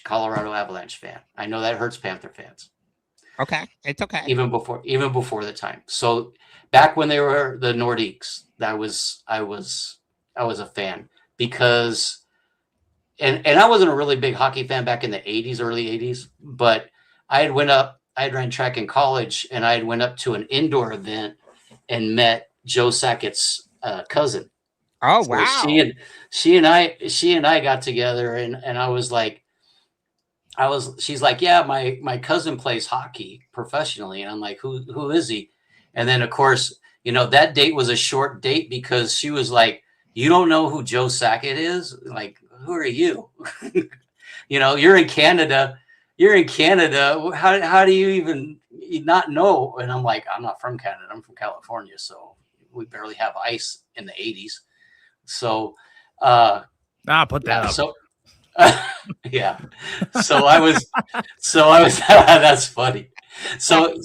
Colorado Avalanche fan. I know that hurts Panther fans. Okay, it's okay. Even before the time. So back when they were the Nordiques, I was a fan because, and I wasn't a really big hockey fan back in the 80s, early 80s, but I had ran track in college, and I had went up to an indoor event and met Joe Sackett's cousin. Oh, So wow. she and I got together, and I was like, she's like, yeah, my cousin plays hockey professionally. And I'm like, who is he? And then of course, you know, that date was a short date because she was like, you don't know who Joe Sackett is? Like, who are you? You know, you're in Canada. How do you even not know? And I'm like, I'm not from Canada. I'm from California. So we barely have ice in the 80s. So, put that up. So, yeah. So I was, that's funny. So,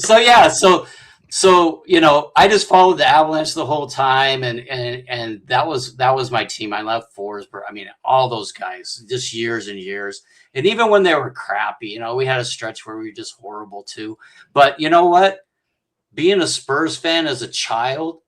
you know, I just followed the Avalanche the whole time. And that was my team. I love Forsberg. I mean, all those guys, just years and years. And even when they were crappy, you know, we had a stretch where we were just horrible too. But you know what? Being a Spurs fan as a child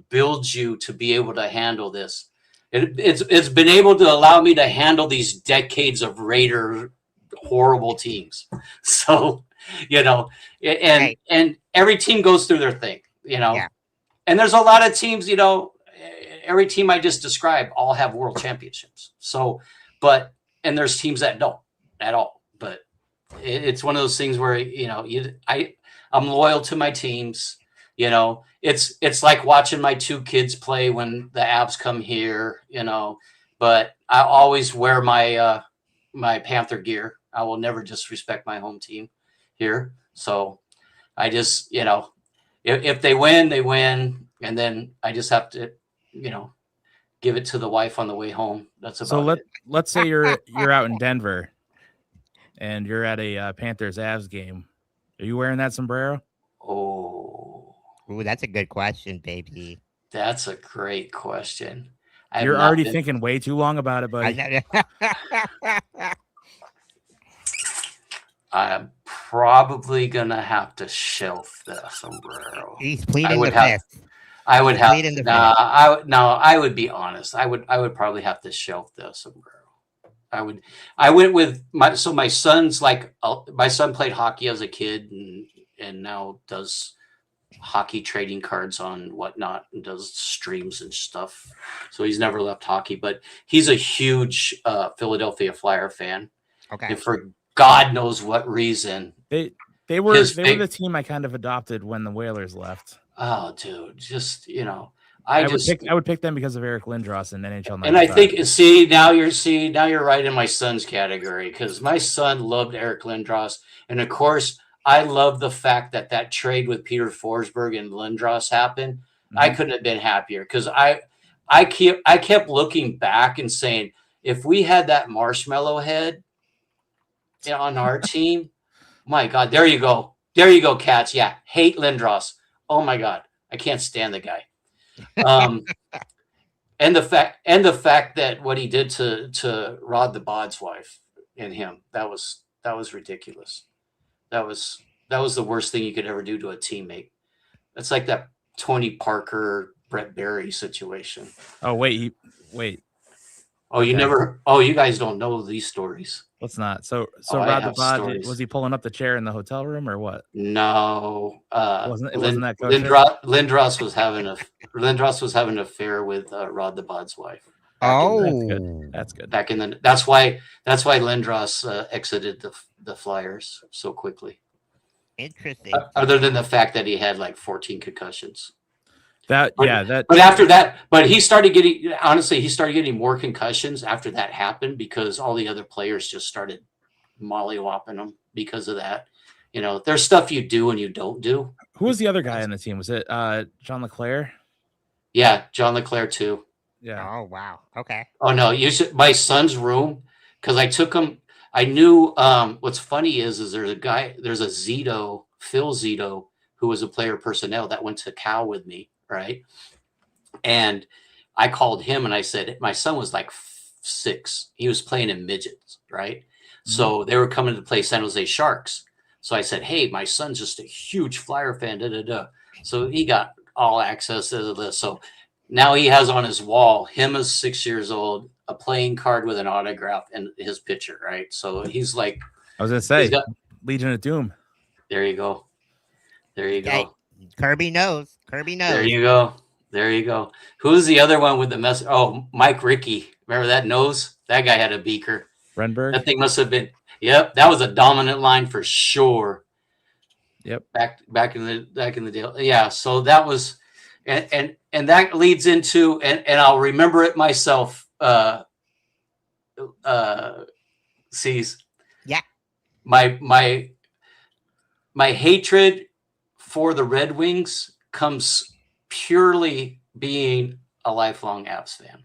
builds you to be able to handle this. It's been able to allow me to handle these decades of Raider horrible teams. So, you know, and every team goes through their thing, you know, and there's a lot of teams, you know, every team I just described all have world championships. So, and there's teams that don't at all, but it's one of those things where, you know, I'm loyal to my teams. You know, it's like watching my two kids play when the Avs come here, you know, but I always wear my my Panther gear. I will never disrespect my home team here. So I just, you know, if they win, they win. And then I just have to, you know, give it to the wife on the way home. That's about it. Let's say you're out in Denver and you're at a Panthers Avs game. Are you wearing that sombrero? Ooh, that's a good question, baby. That's a great question. You're already thinking way too long about it, buddy. I'm probably gonna have to shelf the sombrero. He's pleading the fifth. I would have. I would be honest. I would probably have to shelf the sombrero. I went with my son's like my son played hockey as a kid and now does hockey trading cards on whatnot and does streams and stuff. So he's never left hockey, but he's a huge Philadelphia Flyer fan. Okay. And for God knows what reason. They were the team I kind of adopted when the Whalers left. Oh, dude, just, I would pick them because of Eric Lindros in NHL 95. And I think now you're right in my son's category, because my son loved Eric Lindros, and of course I love the fact that trade with Peter Forsberg and Lindros happened. Mm-hmm. I couldn't have been happier, because I kept looking back and saying, if we had that marshmallow head on our team, my God, there you go, Cats. Yeah, hate Lindros. Oh my God, I can't stand the guy. And the fact that what he did to Rod the Bod's wife and him, that was ridiculous. That was the worst thing you could ever do to a teammate. That's like that Tony Parker, Brett Barry situation. Oh, wait. Oh, you guys don't know these stories. Let's not. So Rod the Bod, was he pulling up the chair in the hotel room or what? No, wasn't that Lindros was having an affair with Rod the Bod's wife. That's good. That's why Lindros exited the Flyers so quickly. Interesting. Other than the fact that he had like 14 concussions. But after that, he started getting more concussions after that happened, because all the other players just started mollywhopping him because of that. There's stuff you do and you don't do. Who was the other guy on the team? Was it John LeClaire? Yeah, John LeClaire too. Yeah. Oh wow. Okay. Oh no, my son's room, because I took him. I knew. What's funny is there's a Zito, Phil Zito, who was a player personnel that went to Cal with me. Right. And I called him and I said, my son was like 6. He was playing in midgets. Right. Mm-hmm. So they were coming to play San Jose Sharks. So I said, hey, my son's just a huge Flyer fan. So he got all access to this. So now he has on his wall, him as 6 years old, a playing card with an autograph and his picture. Right. So he's like, I was going to say, Legion of Doom. There you go. Hey, Kirby knows. There you go. Who's the other one with the mess? Oh, Mike Rickey. Remember that nose? That guy had a beaker. Renberg. That thing must have been. Yep, that was a dominant line for sure. Yep. Back in the day. Yeah. So that was, and that leads into, and I'll remember it myself. Sees. Yeah. My hatred for the Red Wings comes purely being a lifelong Avs fan.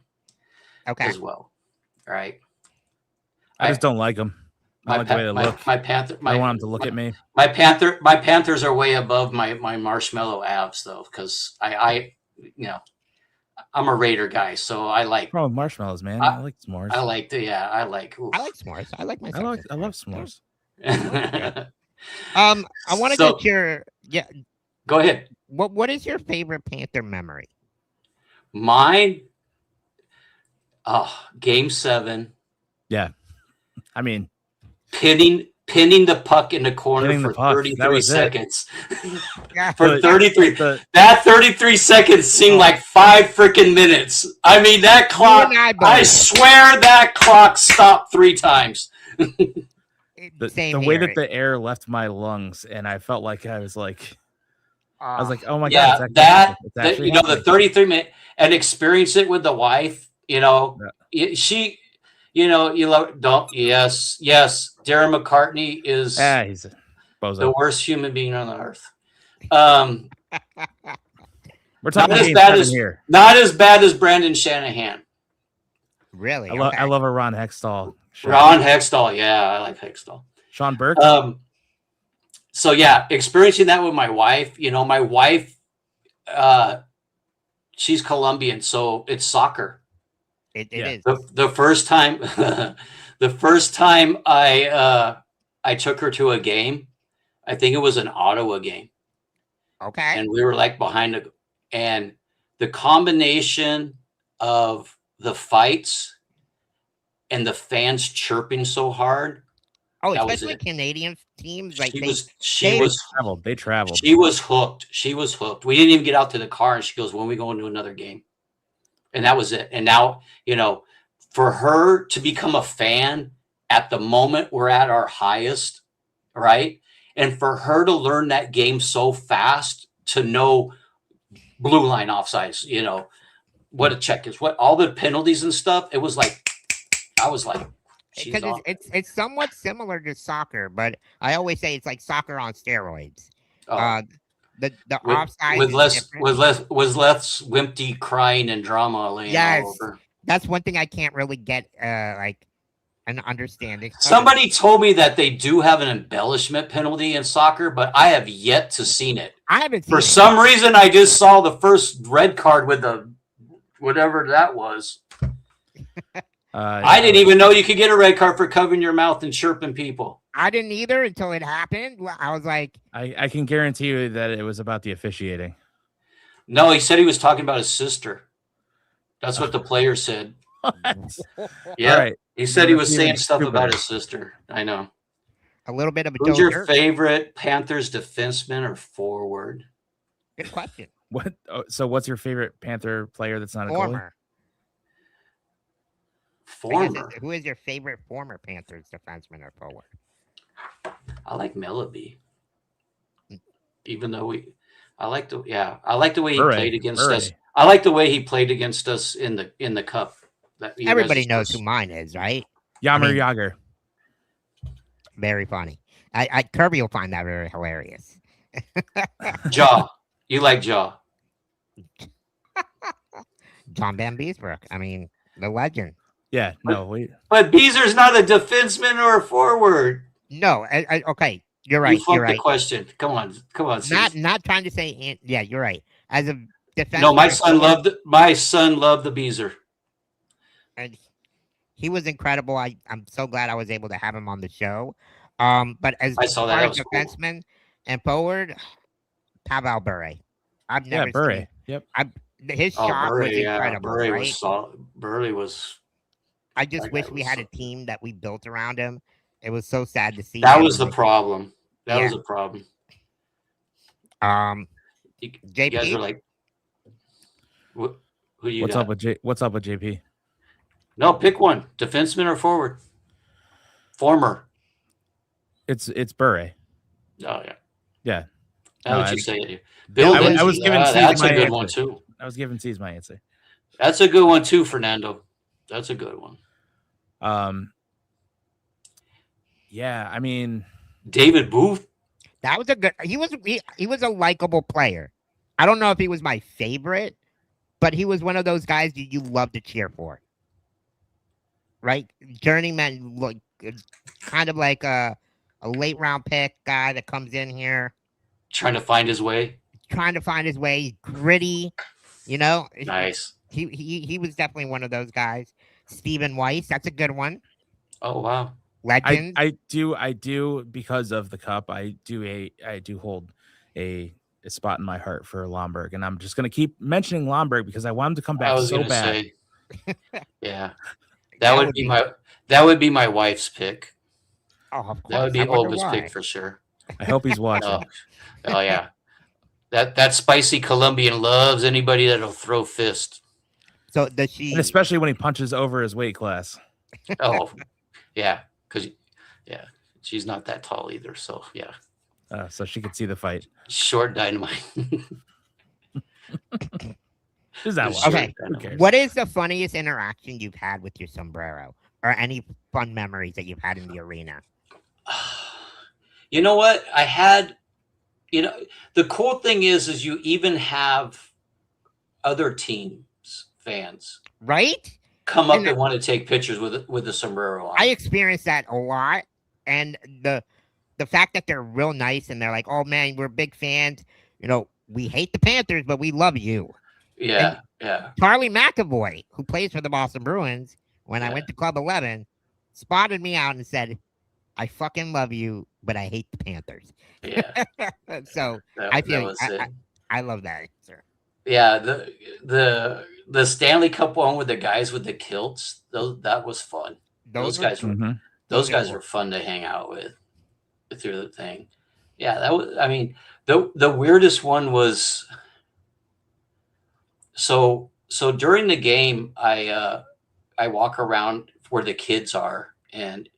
Okay. As well. All right. I just don't like them. I like the way they look. My Panther. I don't want them to look at me. My Panthers are way above my Marshmallow Avs though, because I'm a Raider guy, so I like. Oh, marshmallows, man! I like s'mores. I like s'mores. I like myself. I love s'mores. I want to get your Go ahead. What is your favorite Panther memory? Mine. Game 7. Yeah, I mean, pinning the puck in the corner for 33 seconds. For 33. That 33 seconds seemed like 5 freaking minutes. I mean, that clock, I swear that clock stopped 3 times. The way that the air left my lungs, and I felt like I was like, oh my God. The 33-minute, and experience it with the wife, she, you love, yes. Darren McCartney is he's a bozo. The worst human being on the earth. We're talking not as bad as Brandon Shanahan. Really? I love a Ron Hextall. Ron Hextall, yeah, I like Hextall. Sean Burke. So yeah, experiencing that with my wife. My wife, she's Colombian, so it's soccer. It is. The first time, I took her to a game. I think it was an Ottawa game. Okay. And we were like behind and the combination of the fights and the fans chirping so hard Oh, That was especially it. Canadian teams, like She they was They traveled. she was hooked. She was hooked. We didn't even get out to the car, and she goes, "When we go into another game?" And that was it. And now, for her to become a fan at the moment we're at our highest, right? And for her to learn that game so fast, to know blue line offsides, what a check is, what all the penalties and stuff. It was like, I was like, she's because on. it's somewhat similar to soccer, but I always say it's like soccer on steroids. Oh. The with, offside with is less different. with less wimpy crying and drama laying Yes. all over. That's one thing I can't really get like an understanding. Somebody told me that they do have an embellishment penalty in soccer, but I have yet to seen it. I haven't seen For it. some reason, I just saw the first red card with the whatever that was. I didn't even know you could get a red card for covering your mouth and chirping people. I didn't either until it happened. I was like, I can guarantee you that it was about the officiating. No, he said he was talking about his sister. That's what the player said. Yeah, Right. he said he was Even saying stuff stupider. about his sister. I know. a little bit of a Who's Joe your Dirt. favorite Panthers defenseman or forward? Good question. What? So, what's your favorite Panther player that's not a goalie? Former. Former. Who is your favorite former Panthers defenseman or forward? I like Melody. Even though I like the way he Murray. played against Murray. us. I like the way he played against us in the cup. Everybody knows who mine is, right? Yammer Yager. Very funny. I Kirby will find that very hilarious. Jaw. You like Jaw. John Van Beesbrook. I mean, the legend. Yeah. No. Wait. But Beezer's not a defenseman or a forward. No, okay. You're right. You flunked You're right. the question. Come on. Not trying to say. Yeah, you're right. As a defenseman, No, my son loved the Beezer. And he was incredible. I'm so glad I was able to have him on the show. But as I saw that. far That as was cool. defenseman and forward, Pavel Bure. I've Yeah, never Bure. seen. Yep. His shot was incredible. Burley right? was solid. Burley was. I just that wish guy we was had so- a team that we built around him. It was so sad to see. That him was the like- problem. That Yeah. was the problem. You JP. guys are like, who you What's got? up with JP? No, pick one. Defenseman or forward? Former. It's Bure. Oh, yeah. Yeah. Now No, that I- you say it. Bill I Lindsay. was giving Steve that's my a good answer. one, too. I was giving C's my answer. That's a good one, too, Fernando. That's a good one. Yeah. I mean, David Booth. That was a good. He was a likable player. I don't know if he was my favorite, but he was one of those guys you love to cheer for. Right, journeyman, look, kind of like a late round pick guy that comes in here Trying to find his way. gritty. Nice. He was definitely one of those guys. Stephen Weiss, that's a good one. Oh, wow. Legend. I do because of the cup. I do hold a spot in my heart for Lomberg, and I'm just gonna keep mentioning Lomberg because I want him to come I back was so gonna bad. say. Yeah. That would be my wife's pick. Oh, of course. That would be I wonder Olga's why. pick for sure. I hope he's watching. Oh yeah. That spicy Colombian loves anybody that'll throw fist. So does she? And especially when he punches over his weight class. Oh, yeah. Because she's not that tall either. So yeah. So she could see the fight. Short dynamite. Is that Sure. one? Okay. Who cares? What is the funniest interaction you've had with your sombrero, or any fun memories that you've had in the arena? You know what? I had, the cool thing is you even have other teams fans Right? come up And and want to take pictures with the sombrero on. I experienced that a lot, and the fact that they're real nice and they're like, "Oh man, we're big fans. We hate the Panthers, but we love you." Yeah. Charlie McAvoy, who plays for the Boston Bruins, when I Yeah. went to Club 11, spotted me out and said, "I fucking love you, but I hate the Panthers." Yeah. So That, I that feel was it. I love that answer. Yeah, the Stanley Cup one with the guys with the kilts, that was fun. Those guys were Mhm. Those guys were fun to hang out with through the thing. Yeah, that was. I mean, the weirdest one was. So during the game, I walk around where the kids are, and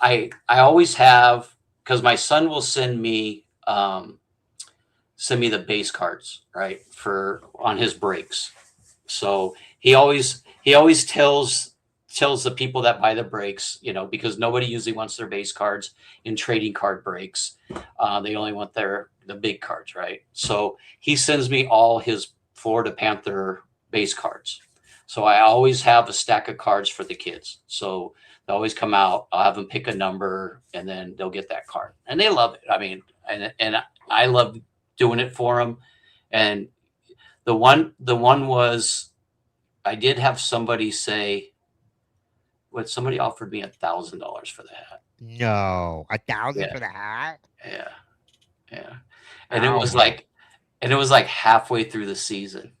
I always have, because my son will send me the base cards, right, for on his breaks. So he always tells the people that buy the breaks, because nobody usually wants their base cards in trading card breaks. They only want the big cards, right? So he sends me all his Florida Panther base cards. So I always have a stack of cards for the kids. So they always come out. I'll have them pick a number, and then they'll get that card, and they love it. I mean, and I love doing it for them. And the one was, I did have somebody say, somebody offered me $1,000 for the hat. No, $1,000 for the hat? Yeah. And it was like halfway through the season.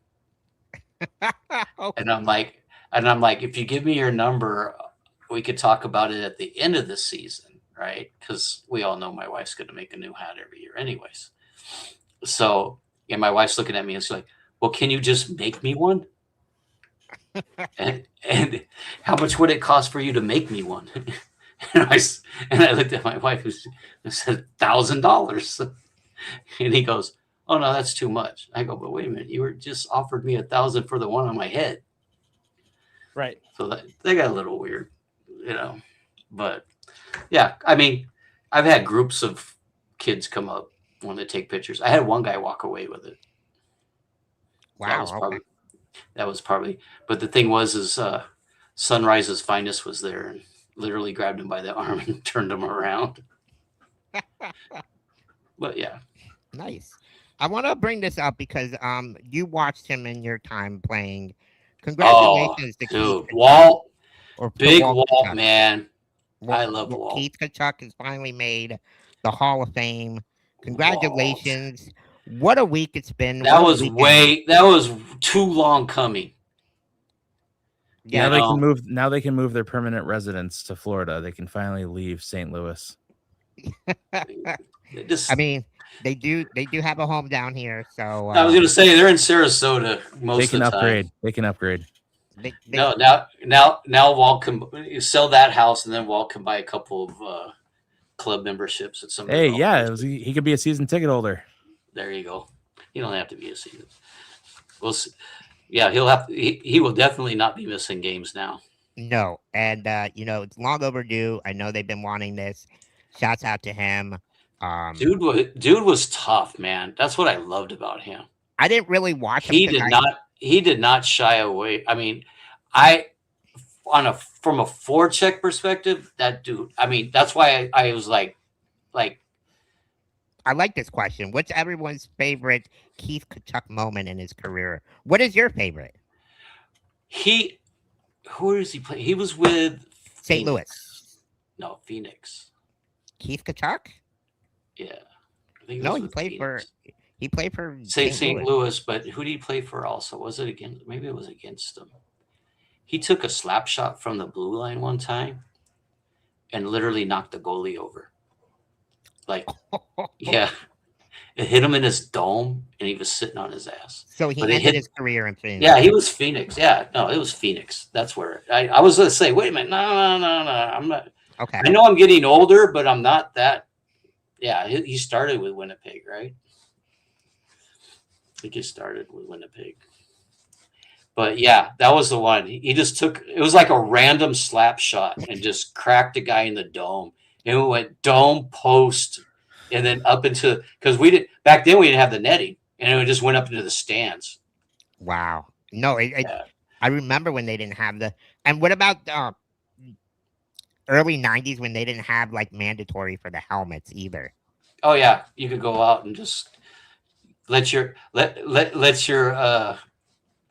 And I'm like, if you give me your number, we could talk about it at the end of the season, right? Because we all know my wife's going to make a new hat every year anyways. So, and my wife's looking at me and she's like, well, can you just make me one? and how much would it cost for you to make me one? and I looked at my wife and said, $1,000. And he goes, oh no, that's too much. I go, but wait a minute, you were just offered me $1,000 for the one on my head. Right. So they got a little weird, but yeah, I mean, I've had groups of kids come up when they take pictures. I had one guy walk away with it. Wow. That was probably, but the thing was, Sunrise's Finest was there and literally grabbed him by the arm and turned him around. But yeah. Nice. I want to bring this up because you watched him in your time playing. Congratulations to dude, Keith Walt, Big Walt, Tkachuk. man. I love Walt. Keith Tkachuk has finally made the Hall of Fame. Congratulations. Walt. What a week it's been. That was too long coming. Yeah, Now they can move their permanent residence to Florida. They can finally leave St. Louis. I mean, they do have a home down here, so I was going to say they're in Sarasota most of the time. They can upgrade. Now Walt can sell that house, and then Walt can buy a couple of club memberships at some. Hey, yeah, he could be a season ticket holder. There you go. You don't have to be a season. We'll see. Yeah, he will definitely not be missing games now. No, and it's long overdue. I know they've been wanting this. Shouts out to him. Dude was tough, man. That's what I loved about him. I didn't really watch him. He did not shy away. I mean, from a forecheck perspective, that dude. I mean, that's why I was like. I like this question. What's everyone's favorite Keith Tkachuk moment in his career? What is your favorite? Who does he play? He was with St. Louis. No, Phoenix. Keith Tkachuk? Yeah. He played for St. Louis, but who did he play for also? Was it against? Maybe it was against them. He took a slap shot from the blue line one time and literally knocked the goalie over. Like, yeah. It hit him in his dome, and he was sitting on his ass. So he ended his career in Phoenix. Yeah, he was Phoenix. Yeah, no, it was Phoenix. That's where I was going to say, wait a minute. No. I'm not. Okay. I know I'm getting older, but I'm not that. Yeah, he started with Winnipeg, right? I think he started with Winnipeg. But yeah, that was the one. He just it was like a random slap shot and just cracked a guy in the dome. And it went dome, post, and then up into, because back then we didn't have the netting, and it just went up into the stands. Wow. No, I remember when they didn't have and what about early 90s when they didn't have like mandatory for the helmets either? Oh yeah, you could go out and just let your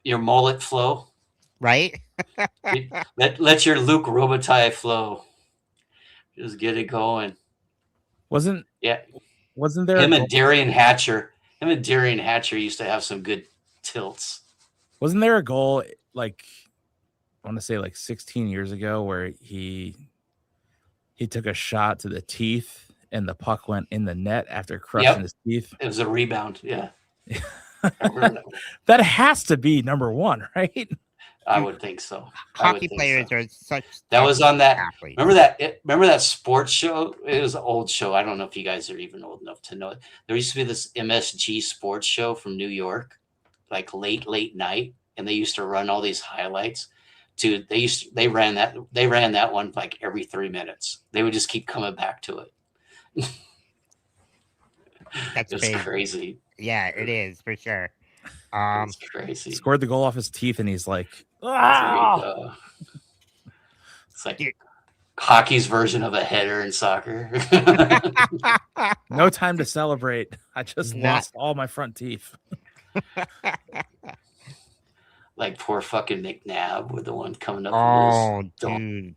mullet flow, right? let your Luke Robitaille flow. Just get it going. Wasn't there him and Darian Hatcher? Him and Darian Hatcher used to have some good tilts. Wasn't there a goal like I want to say like 16 years ago where he he took a shot to the teeth and the puck went in the net after crushing his teeth. It was a rebound. Yeah. That has to be number one, right? I would think so. Hockey players are such. That was on that. athletes. Remember that sports show? It was an old show. I don't know if you guys are even old enough to know it. There used to be this MSG sports show from New York, like late night, and they used to run all these highlights. Dude, they ran that one like every 3 minutes. They would just keep coming back to it. That's It's crazy. Yeah, it is for sure. It's crazy. Scored the goal off his teeth, and he's like, It's like Dude. hockey's version of a header in soccer. no time to celebrate. I just lost all my front teeth. Like poor fucking McNabb with the one coming up. Oh, dude.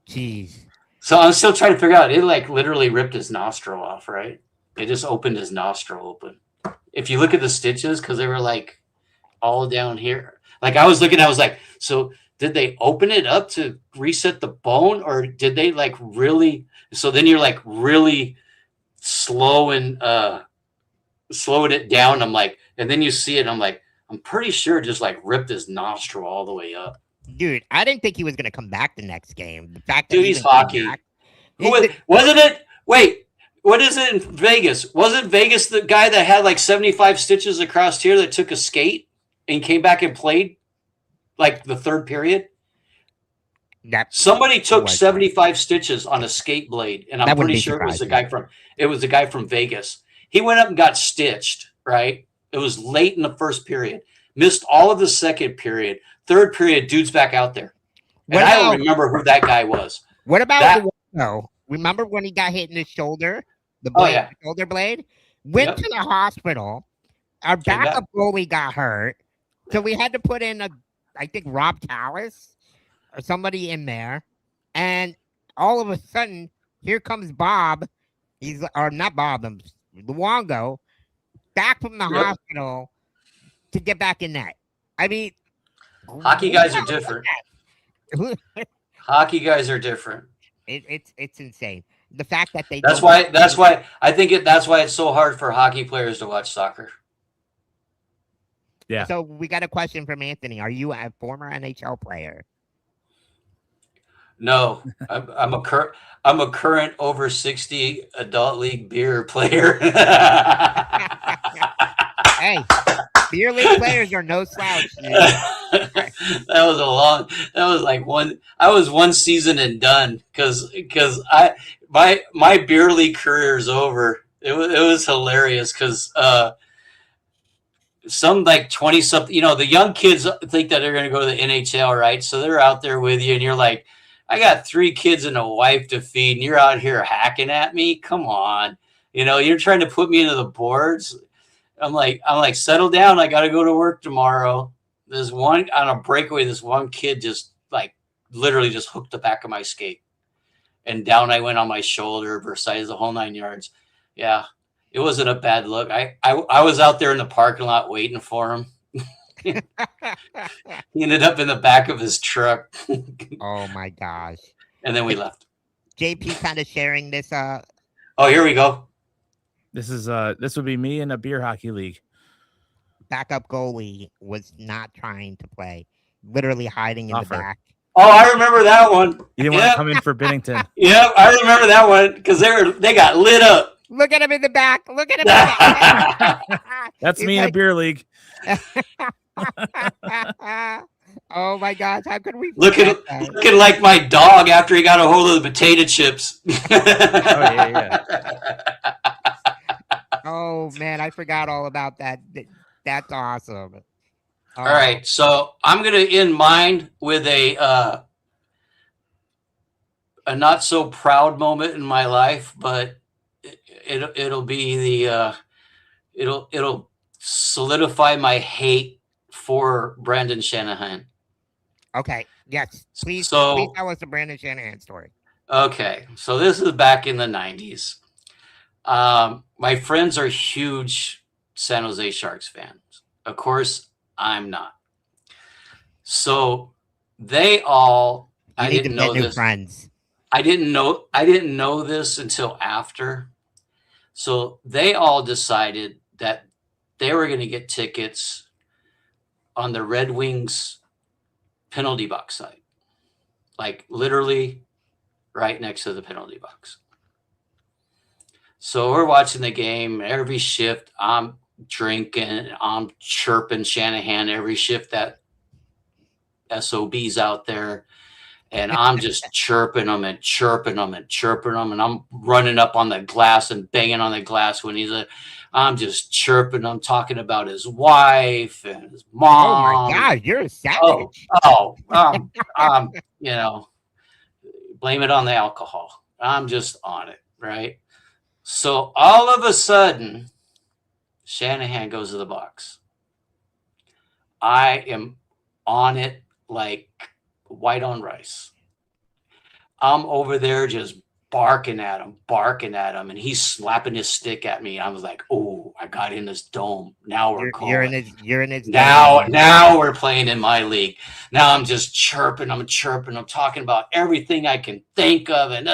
Jeez. So I'm still trying to figure out. It like literally ripped his nostril off, right? It just opened his nostril open. If you look at the stitches, because they were like all down here. Like I was looking, I was like, so did they open it up to reset the bone, or did they like really? So then you're like really slowing it down. I'm like, and then you see it. I'm like, I'm pretty sure it just like ripped his nostril all the way up. Dude, I didn't think he was going to come back the next game. The fact that Dude, he's hockey. Wasn't it? Wait, what is it in Vegas? Wasn't Vegas the guy that had like 75 stitches across here that took a skate and came back and played like the third period? Somebody took 75 stitches on a skate blade, and I'm pretty sure it was the guy from Vegas. He went up and got stitched, right? It was late in the first period. Missed all of the second period. Third period, dude's back out there. And I don't remember who that guy was. What about remember when he got hit in his shoulder? The blade, the shoulder blade? Went to the hospital. Our backup goalie got hurt. So we had to put in I think Rob Tallis or somebody in there. And all of a sudden, here comes Bob. Not Bob, Luongo, back from the hospital to get back in net. I mean, hockey guys are different. Hockey guys are different. It's insane. The fact that that's why that's why it's so hard for hockey players to watch soccer. Yeah. So we got a question from Anthony. Are you a former NHL player? No, I'm a current over 60 adult league beer player. Hey, beer league players are no slouch, dude. I was one season and done because my beer league career is over. It was hilarious because some like 20 something, the young kids think that they're going to go to the NHL, right? So they're out there with you, and you're like, I got 3 kids and a wife to feed, and you're out here hacking at me. Come on, you're trying to put me into the boards. I'm like, settle down. I got to go to work tomorrow. There's one on a breakaway. This one kid just like literally just hooked the back of my skate, and down I went on my shoulder, Versailles, the whole 9 yards. Yeah, it wasn't a bad look. I was out there in the parking lot waiting for him. He ended up in the back of his truck. Oh my gosh! And then we left. JP kind of sharing this. Oh, here we go. This would be me in a beer hockey league. Backup goalie was not trying to play, literally hiding in the back. Oh, I remember that one. You didn't want to come in for Bennington. Yep, I remember that one because they got lit up. Look at him in the back. Look at him in the back. That's me in a beer league. Oh my gosh, how could we looking like my dog after he got a hold of the potato chips? Oh man, I forgot all about that. That's awesome. All right, so I'm gonna end mine with a not so proud moment in my life, but it'll be it'll solidify my hate for Brandon Shanahan. Okay. Yes. Please tell us the Brandon Shanahan story. Okay. So this is back in the 90s. My friends are huge San Jose Sharks fans. Of course, I'm not. So they all, I didn't know this. Friends. I didn't know this until after. So they all decided that they were going to get tickets on the Red Wings penalty box side, like literally right next to the penalty box. So we're watching the game. Every shift, I'm drinking, I'm chirping Shanahan every shift that SOB's out there. And I'm just chirping them and chirping them and chirping them. And I'm running up on the glass and banging on the glass when I'm just chirping him, talking about his wife and his mom. Oh my God, you're a savage. You know, blame it on the alcohol. I'm just on it, right? So all of a sudden, Shanahan goes to the box. I am on it like white on rice. I'm over there just barking at him, and he's slapping his stick at me. I was like, "Oh, I got in this dome. Now we're cool. You're in his now we're playing in my league. Now I'm just chirping. I'm talking about everything I can think of, and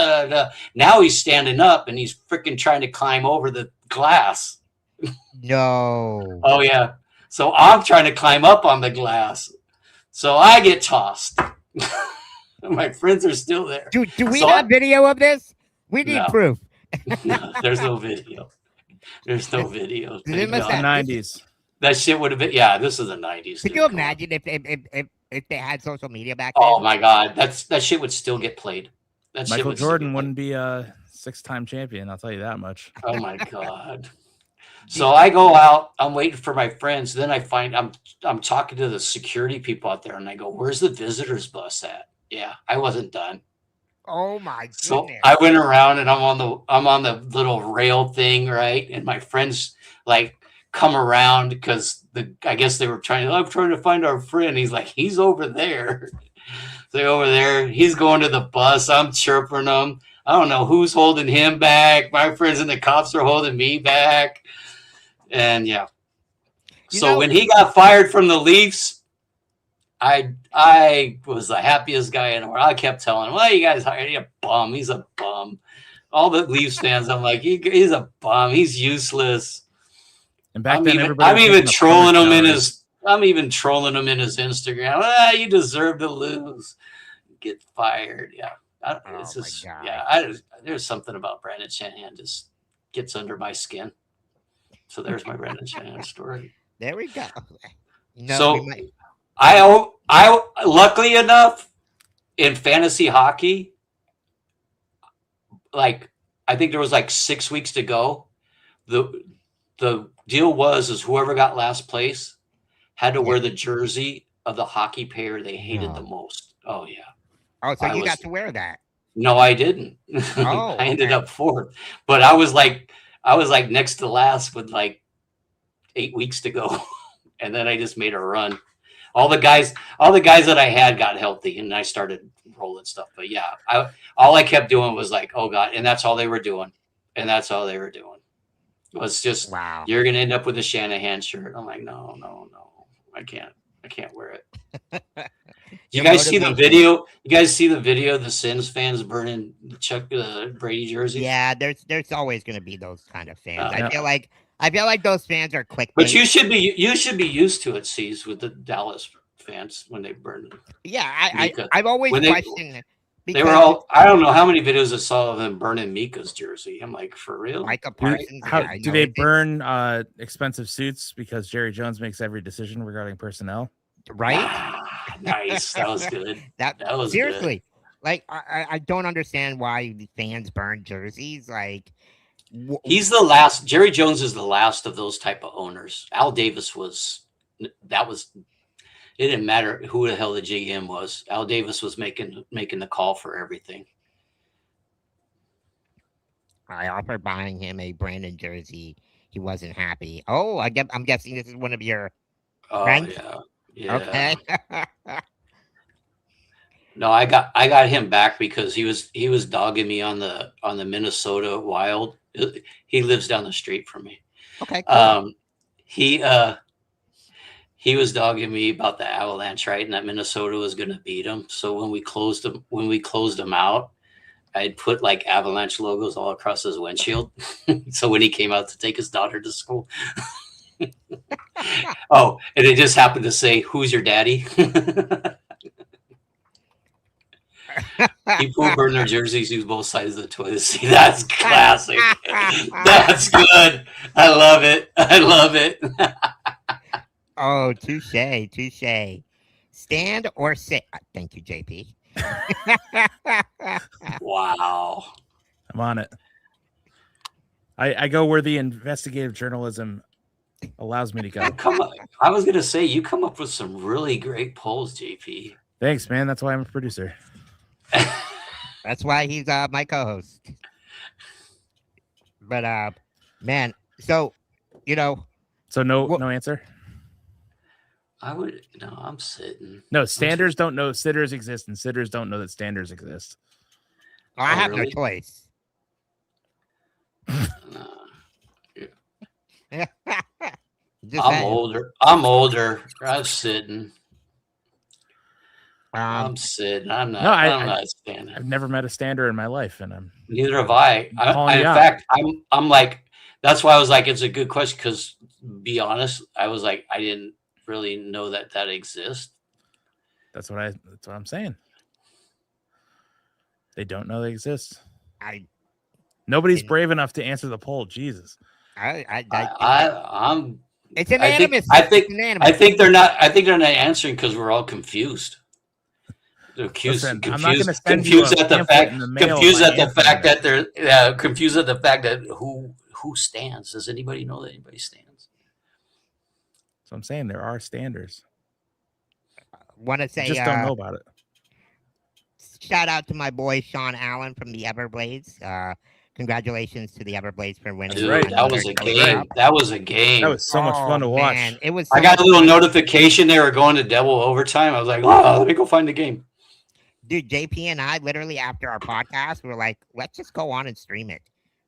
now he's standing up and he's freaking trying to climb over the glass. No. Oh yeah. So I'm trying to climb up on the glass. So I get tossed. My friends are still there. Do we have video of this? We need proof. No, there's no video. There's no video. It must have- 90s. That shit would have been. Yeah, this is the 90s. Could dude. you imagine if they had social media back then? Oh my God, that shit would still get played. That shit Michael would still Jordan get wouldn't be a 6-time champion. I'll tell you that much. played. Oh my God. So I go out. I'm waiting for my friends. Then I find I'm talking to the security people out there, and I go, "Where's the visitors bus at?" Yeah, I wasn't done. Oh my goodness. So I went around and I'm on the little rail thing, right? And my friends like come around because I guess I'm trying to find our friend. He's like, he's over there. So over there, he's going to the bus. I'm chirping him. I don't know who's holding him back. My friends and the cops are holding me back. And yeah. So when he got fired from the Leafs, I was the happiest guy in the world. I kept telling him, "Well, you guys hired a bum. He's a bum." All the Leafs fans, I'm like, he's a bum. He's useless. And back I'm even trolling him in his Instagram. You deserve to lose, get fired. Yeah, it's just there's something about Brandon Shanahan just gets under my skin. So there's my Brandon Shanahan story. There we go. I luckily enough in fantasy hockey, like I think there was like 6 weeks to go. The deal was whoever got last place had to wear the jersey of the hockey player they hated the most. Oh yeah. Oh, so you got to wear that? No, I didn't. Oh, I ended up fourth, but I was like next to last with like 8 weeks to go, and then I just made a run. All the guys that I had got healthy, and I started rolling stuff. But yeah, all I kept doing was like, oh God, and that's all they were doing, It was just, wow, you're gonna end up with a Shanahan shirt. I'm like, no, I can't wear it. You guys see the video? You guys see the video of the Sens fans burning the Brady jersey? Yeah, there's always going to be those kind of fans. I feel like those fans are clickbait. But you should be used to it, C's, with the Dallas fans when they burn them. Yeah, I've always questioned it. They were all. I don't know how many videos I saw of them burning Mika's jersey. I'm like, for real? Micah Parsons. Do they burn expensive suits because Jerry Jones makes every decision regarding personnel? Right? Nice. That was good. That was seriously. Good. Like I don't understand why the fans burn jerseys. Like he's the last. Jerry Jones is the last of those type of owners. Al Davis was. That was. It didn't matter who the hell the GM was. Al Davis was making the call for everything. I offered buying him a Brandon jersey. He wasn't happy. Oh, I'm guessing this is one of your friends? Yeah. Okay. No, I got him back because he was dogging me on the Minnesota Wild. He lives down the street from me. Okay. Cool. He was dogging me about the Avalanche, right? And that Minnesota was going to beat him. So when we closed him out, I'd put like Avalanche logos all across his windshield. So when he came out to take his daughter to school. Oh, and it just happened to say, "Who's your daddy?" People who burn their jerseys use both sides of the toilet seat. That's classic. That's good. I love it. I love it. Oh, touche. Stand or sit. Thank you, JP. Wow. I'm on it. I go where the investigative journalism allows me to go. I was gonna say you come up with some really great polls, JP. Thanks, man. That's why I'm a producer. That's why he's my co-host. But man, so So no answer. I'm sitting. No, standers don't know sitters exist, and sitters don't know that standers exist. I have really? no choice. Just I'm saying. older. I'm sitting. I'm Um, sitting. I'm not. No, I'm not standing. I've never met a stander in my life, and I'm Neither have I. calling In you out. fact, I'm like, that's why I was like, it's a good question because, be honest, I was like, I didn't really know that exists. that's what I'm saying. They don't know they exist. Nobody's brave enough to answer the poll. Jesus. I'm. It's unanimous. I think It's unanimous. I think they're not. I think they're not answering because we're all confused. They're Listen, I'm not gonna send you confused a at the pamphlet fact. in the mail Confused by at the answering fact that. that they're confused at the fact that who stands. Does anybody know that anybody stands? So I'm saying there are standers. Want to say Just don't know about it. shout out to my boy Sean Allen from the Everblades. Congratulations to the Everblades for winning. Dude, right. that was a Stanley game. Cup. That was a game. That was so much fun to watch. Man, it was. I so got a much little fun. notification they were going to double overtime. I was like, oh, let me go find the game. Dude, JP and I literally after our podcast were like, let's just go on and stream it.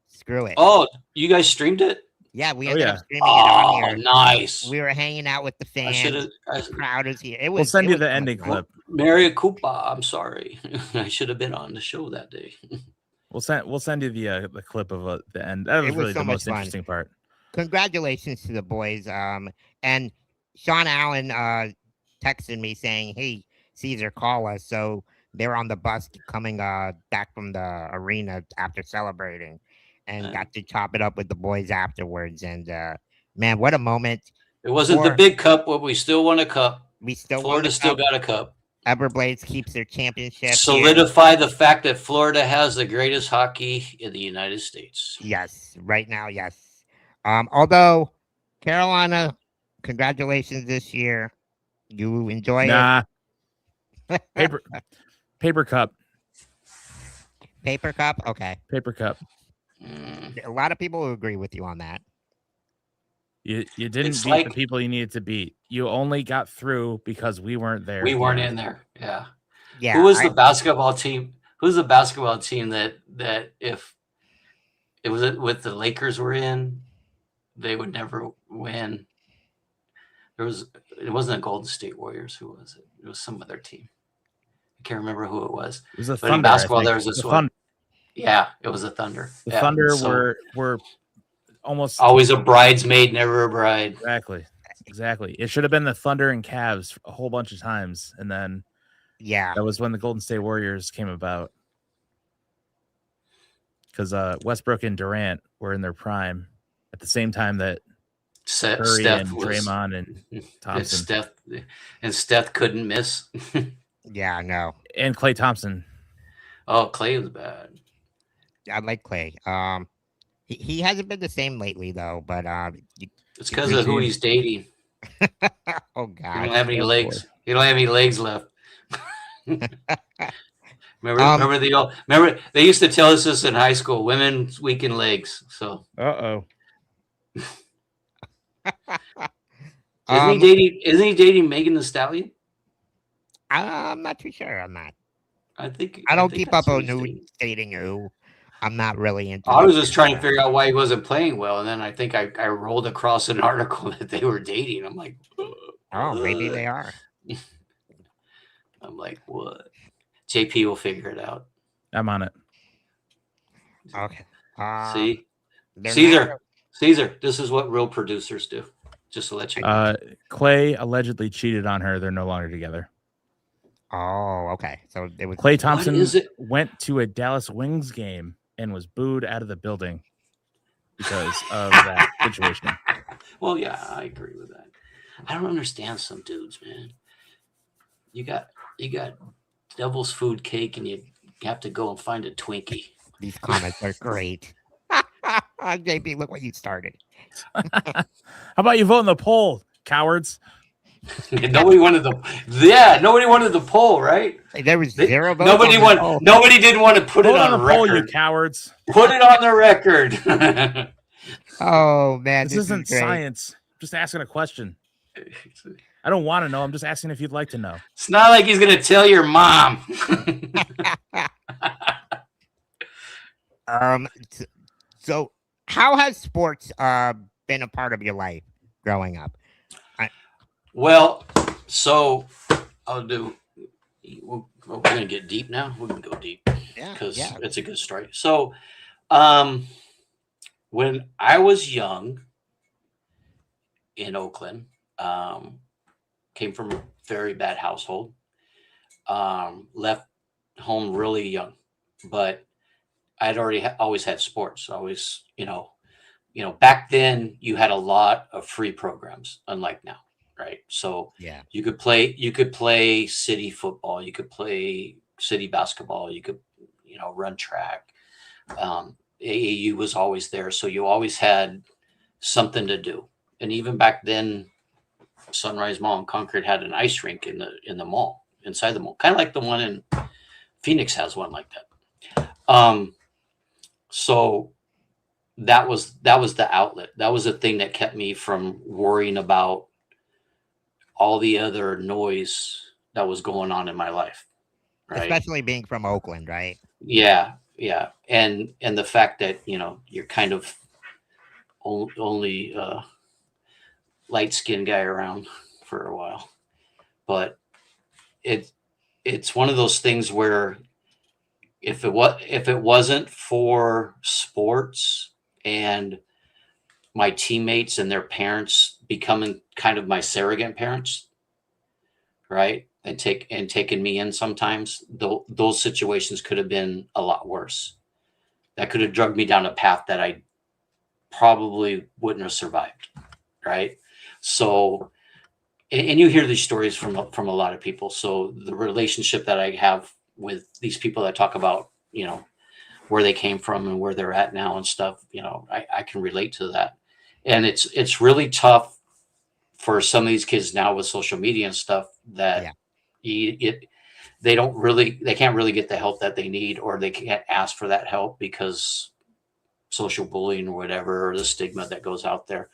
Screw it. Oh, you guys streamed it? Yeah, we Oh, ended yeah. up streaming it on Oh, here. nice. We were hanging out with the I should fans. have. The crowd was here. It was. We'll send it you was the so much ending fun. clip. Mary Koopa. I'm sorry. I should have been on the show that day. We'll send you the clip of the end. That was It was really so the much most fun. interesting part. Congratulations to the boys. And Sean Allen texted me saying, "Hey, Caesar, call us." So they're on the bus coming back from the arena after celebrating, and got to chop it up with the boys afterwards. And man, what a moment! It wasn't the big cup, but we still won a cup. We still Florida still got a cup. Everblades keeps their championship. Solidify the fact that Florida has the greatest hockey in the United States. Yes, right now, yes. Although Carolina, congratulations this year. You enjoy Nah. Paper cup. Paper cup? Okay. Paper cup. A lot of people will agree with you on that. You didn't It's beat like- the people you needed to beat. You only got through because we weren't there. We weren't in there. Yeah. Yeah. Who was the basketball team? Who's the basketball team that if it was with the Lakers were in, they would never win? It wasn't the Golden State Warriors. Who was it? It was some other team. I can't remember who it was. It was the But in Thunder. I basketball, think. there was this The one. Thunder. Yeah, it was the Thunder. The Yeah, Thunder so were almost always a bridesmaid, never a bride. Exactly. It should have been the Thunder and Cavs a whole bunch of times, and then Yeah. that was when the Golden State Warriors came about. Because Westbrook and Durant were in their prime at the same time that Curry and Draymond and Thompson and Steph couldn't miss. Yeah, no. and Klay Thompson. Oh, Clay was bad. I like Clay. He hasn't been the same lately though, but It's because of who he's dating. oh He god. don't have any Oh, legs. He don't have any legs left. Remember they used to tell us this in high school. Women's weak in legs. So isn't he dating Megan Thee Stallion? I'm not too sure on that. I think I don't think keep that's up who on he's who dating. dating who. I'm not really into I was it. just trying to figure out why he wasn't playing well, and then I think I rolled across an article that they were dating. I'm like, Oh, maybe they are. I'm like, what? JP will figure it out. I'm on it. Okay. See, they're Caesar, this is what real producers do. Just to let you know. Clay allegedly cheated on her. They're no longer together. Oh, okay. So it was Clay Thompson is it? went to a Dallas Wings game and was booed out of the building because of that situation. Well, yeah, I agree with that. I don't understand some dudes, man. You got devil's food cake, and you have to go and find a Twinkie. These comments are great. JP, look what you started. How about you vote in the poll, cowards? Nobody wanted the poll, right? There was zero votes. Nobody didn't want to put it on the record. poll, you cowards. Put it on the record. Oh man, this isn't science. I'm just asking a question. I don't want to know. I'm just asking if you'd like to know. It's not like he's gonna tell your mom. So how has sports been a part of your life growing up? Well, so I'll do. We're gonna get deep now. We're gonna go deep because it's a good story. So, when I was young in Oakland, came from a very bad household. Left home really young, but I'd already always had sports. Always, back then you had a lot of free programs, unlike now. Right. So you could play city football, you could play city basketball, you could, run track. AAU was always there. So you always had something to do. And even back then, Sunrise Mall in Concord had an ice rink in the mall, inside the mall, kind of like the one in Phoenix has one like that. So that was the outlet. That was the thing that kept me from worrying about all the other noise that was going on in my life, right? Especially being from Oakland, right? Yeah. And the fact that, you're kind of only light-skinned guy around for a while. But it's one of those things where if it wasn't for sports and my teammates and their parents becoming kind of my surrogate parents, right? And taking me in sometimes, those situations could have been a lot worse. That could have drugged me down a path that I probably wouldn't have survived, right? So, and you hear these stories from a lot of people. So the relationship that I have with these people that talk about, where they came from and where they're at now and stuff, I can relate to that. And it's really tough for some of these kids now with social media and stuff that they can't really get the help that they need, or they can't ask for that help because social bullying or whatever, or the stigma that goes out there.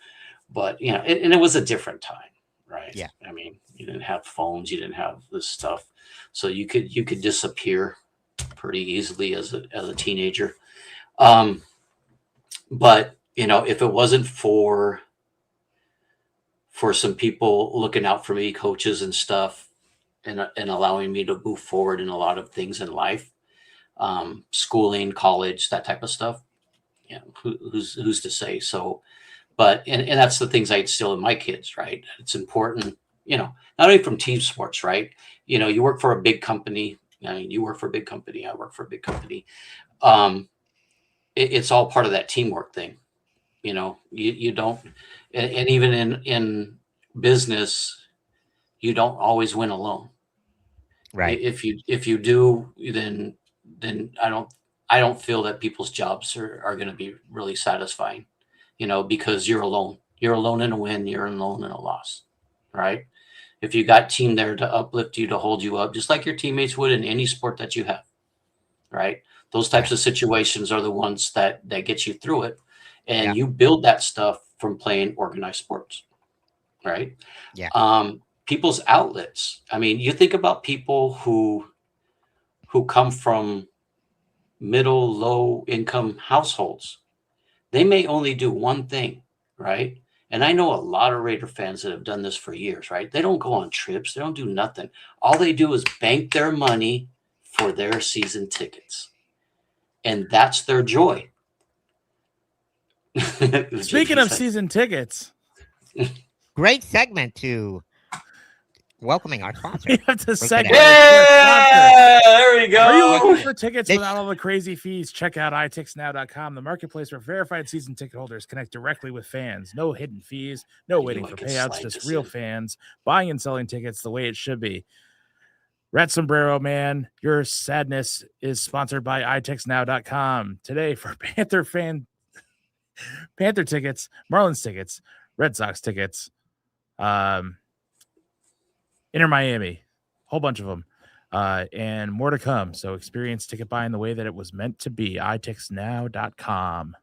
But, and it was a different time, right? Yeah. I mean, you didn't have phones, you didn't have this stuff. So you could disappear pretty easily as a teenager. But, if it wasn't for some people looking out for me, coaches and stuff, and allowing me to move forward in a lot of things in life, schooling, college, that type of stuff, who's to say? So, but, and that's the things I instill in my kids, right? It's important, not only from team sports, right? You work for a big company. You work for a big company. I work for a big company. It's all part of that teamwork thing. You don't, and even in business, you don't always win alone. Right. If you do, then I don't feel that people's jobs are going to be really satisfying, because you're alone. You're alone in a win. You're alone in a loss. Right. If you got team there to uplift you, to hold you up, just like your teammates would in any sport that you have. Right. Those types of situations are the ones that get you through it. And you build that stuff from playing organized sports. Right. Yeah. People's outlets. I mean, you think about people who come from middle, low income households. They may only do one thing, right? And I know a lot of Raider fans that have done this for years, right? They don't go on trips. They don't do nothing. All they do is bank their money for their season tickets. and that's their joy. Speaking of season tickets, Great segment to welcoming our sponsor. we have to Look at segment. Yeah, there we Are you go. looking for tickets This- without all the crazy fees? Check out itixnow.com, the marketplace where verified season ticket holders connect directly with fans. No hidden fees, no waiting I for could payouts, slide just this real in. fans buying and selling tickets the way it should be. Rat Sombrero, man, your sadness is sponsored by itixnow.com. Today for Panther tickets, Marlins tickets, Red Sox tickets, Inter Miami, whole bunch of them, and more to come. So experience ticket buying the way that it was meant to be. itixnow.com.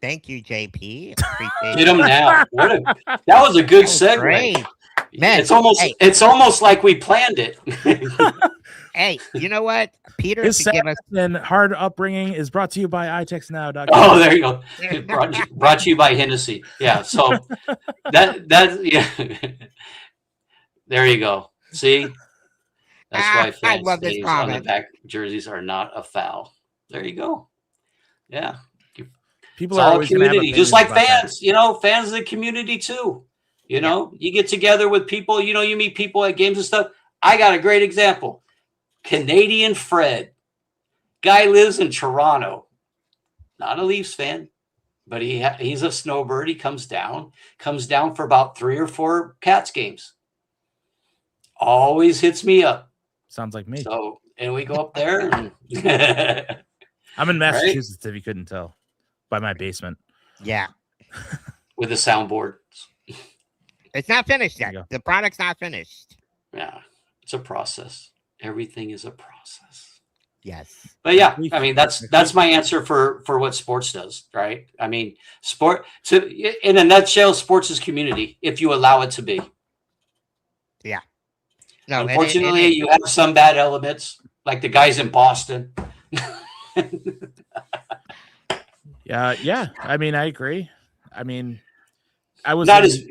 Thank you, JP. Appreciate Get them now. That was a good segue. Great. Man, It's almost like we planned it. Hey, you know what? Peter His should give us. and hard upbringing is brought to you by itixnow.com. Oh, there you go. Brought to you by Hennessy. Yeah. So yeah. There you go. See, that's why I fans love this stays on the comment. back jerseys are not a foul. There you go. Yeah. People It's are all always gonna have community, just opinions like about that. fans. Fans of the community too. You get together with people. You meet people at games and stuff. I got a great example. Canadian Fred, guy lives in Toronto. Not a Leafs fan, but he's a snowbird. He comes down for about 3 or 4 Cats games. Always hits me up. Sounds like me. So, and we go up there. And I'm in Massachusetts, if you couldn't tell, by my basement. Yeah. with a soundboard. It's not finished There yet. you go. The product's not finished. Yeah, it's a process. Everything is a process. Yes. But yeah, I mean that's my answer for what sports does, right? I mean, in a nutshell, sports is community if you allow it to be. No, Unfortunately, you have some bad elements, like the guys in Boston. Yeah. I mean, I agree. I mean, I was Not in, as,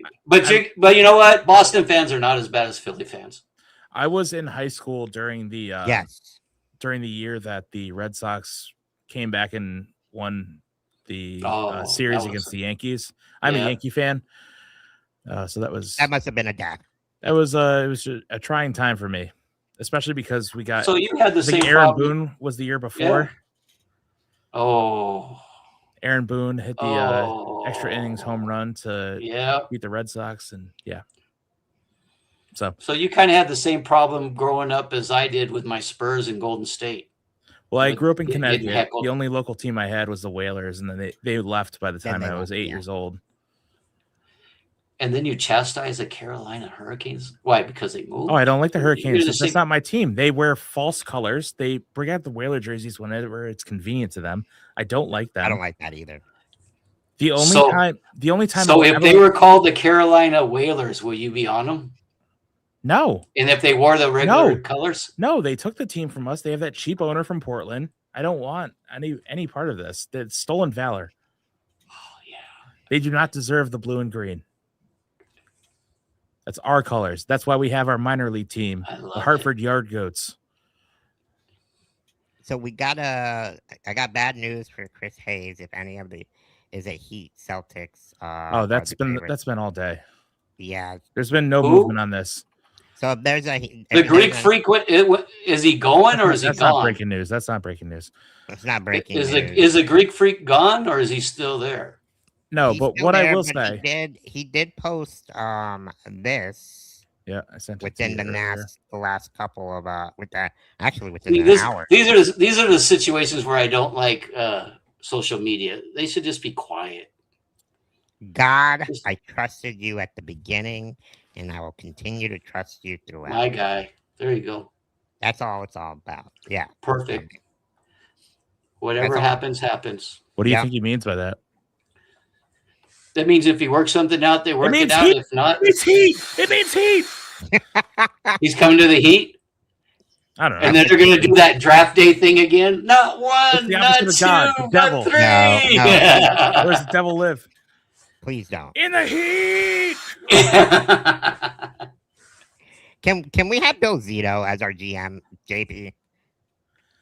but you know what? Boston fans are not as bad as Philly fans. I was in high school during the yes. during the year that the Red Sox came back and won the series that was- against the Yankees. I'm Yeah. a Yankee fan, so that was That must have been a death. it was a trying time for me, especially because we got. So you had the I think same Aaron problem. Boone was the year before. Oh, Aaron Boone hit the extra innings home run to yeah. beat the Red Sox, and yeah. So you kind of had the same problem growing up as I did with my Spurs and Golden State. well, I grew up in Getting Connecticut. heckled. The only local team I had was the Whalers, and then they left by the Then time they I was left, 8 yeah. years old. And then you chastise the Carolina Hurricanes. Why? Because they moved. Oh, I don't like the You're Hurricanes. the same- That's not my team. They wear false colors. They bring out the Whaler jerseys whenever it's convenient to them. I don't like them. I don't like that either. The only So- time. So I if ever- they were called the Carolina Whalers, will you be on them? no, And if they wore the regular No. colors? no, they took the team from us. They have that cheap owner from Portland. I don't want any part of this. That's stolen valor. Oh yeah. They do not deserve the blue and green. That's our colors. That's why we have our minor league team, I love the Hartford Yard Goats. So I got bad news for Chris Hayes. If any of the is a Heat Celtics. Oh, are that's the been favorites. all day. Yeah. There's been no Who? movement on this. So if there's The Greek freak, is he going or is he That's not gone? breaking news. That's not breaking news. It's not breaking Is news. the Greek freak gone or is he still there? No, He's but still what I there, will but say, he did post this yeah, I sent it to within you the earlier. last couple of within an These hour. are the situations where I don't like social media. They should just be quiet. God, I trusted you at the beginning, and I will continue to trust you throughout. My guy. There you go. That's all it's all about. Yeah. Perfect. Whatever That's all. happens, happens. What do you Yeah. think he means by that? That means if he works something out, they work it means out. heat. If not, It's heat. It means heat. he's coming to the Heat. I don't know. And then they're going to do that draft day thing again. Not one, the not opposite of God, two, the devil. but three. No. Where's the devil live? Please don't. In the heat. Can we have Bill Zito as our GM, JP,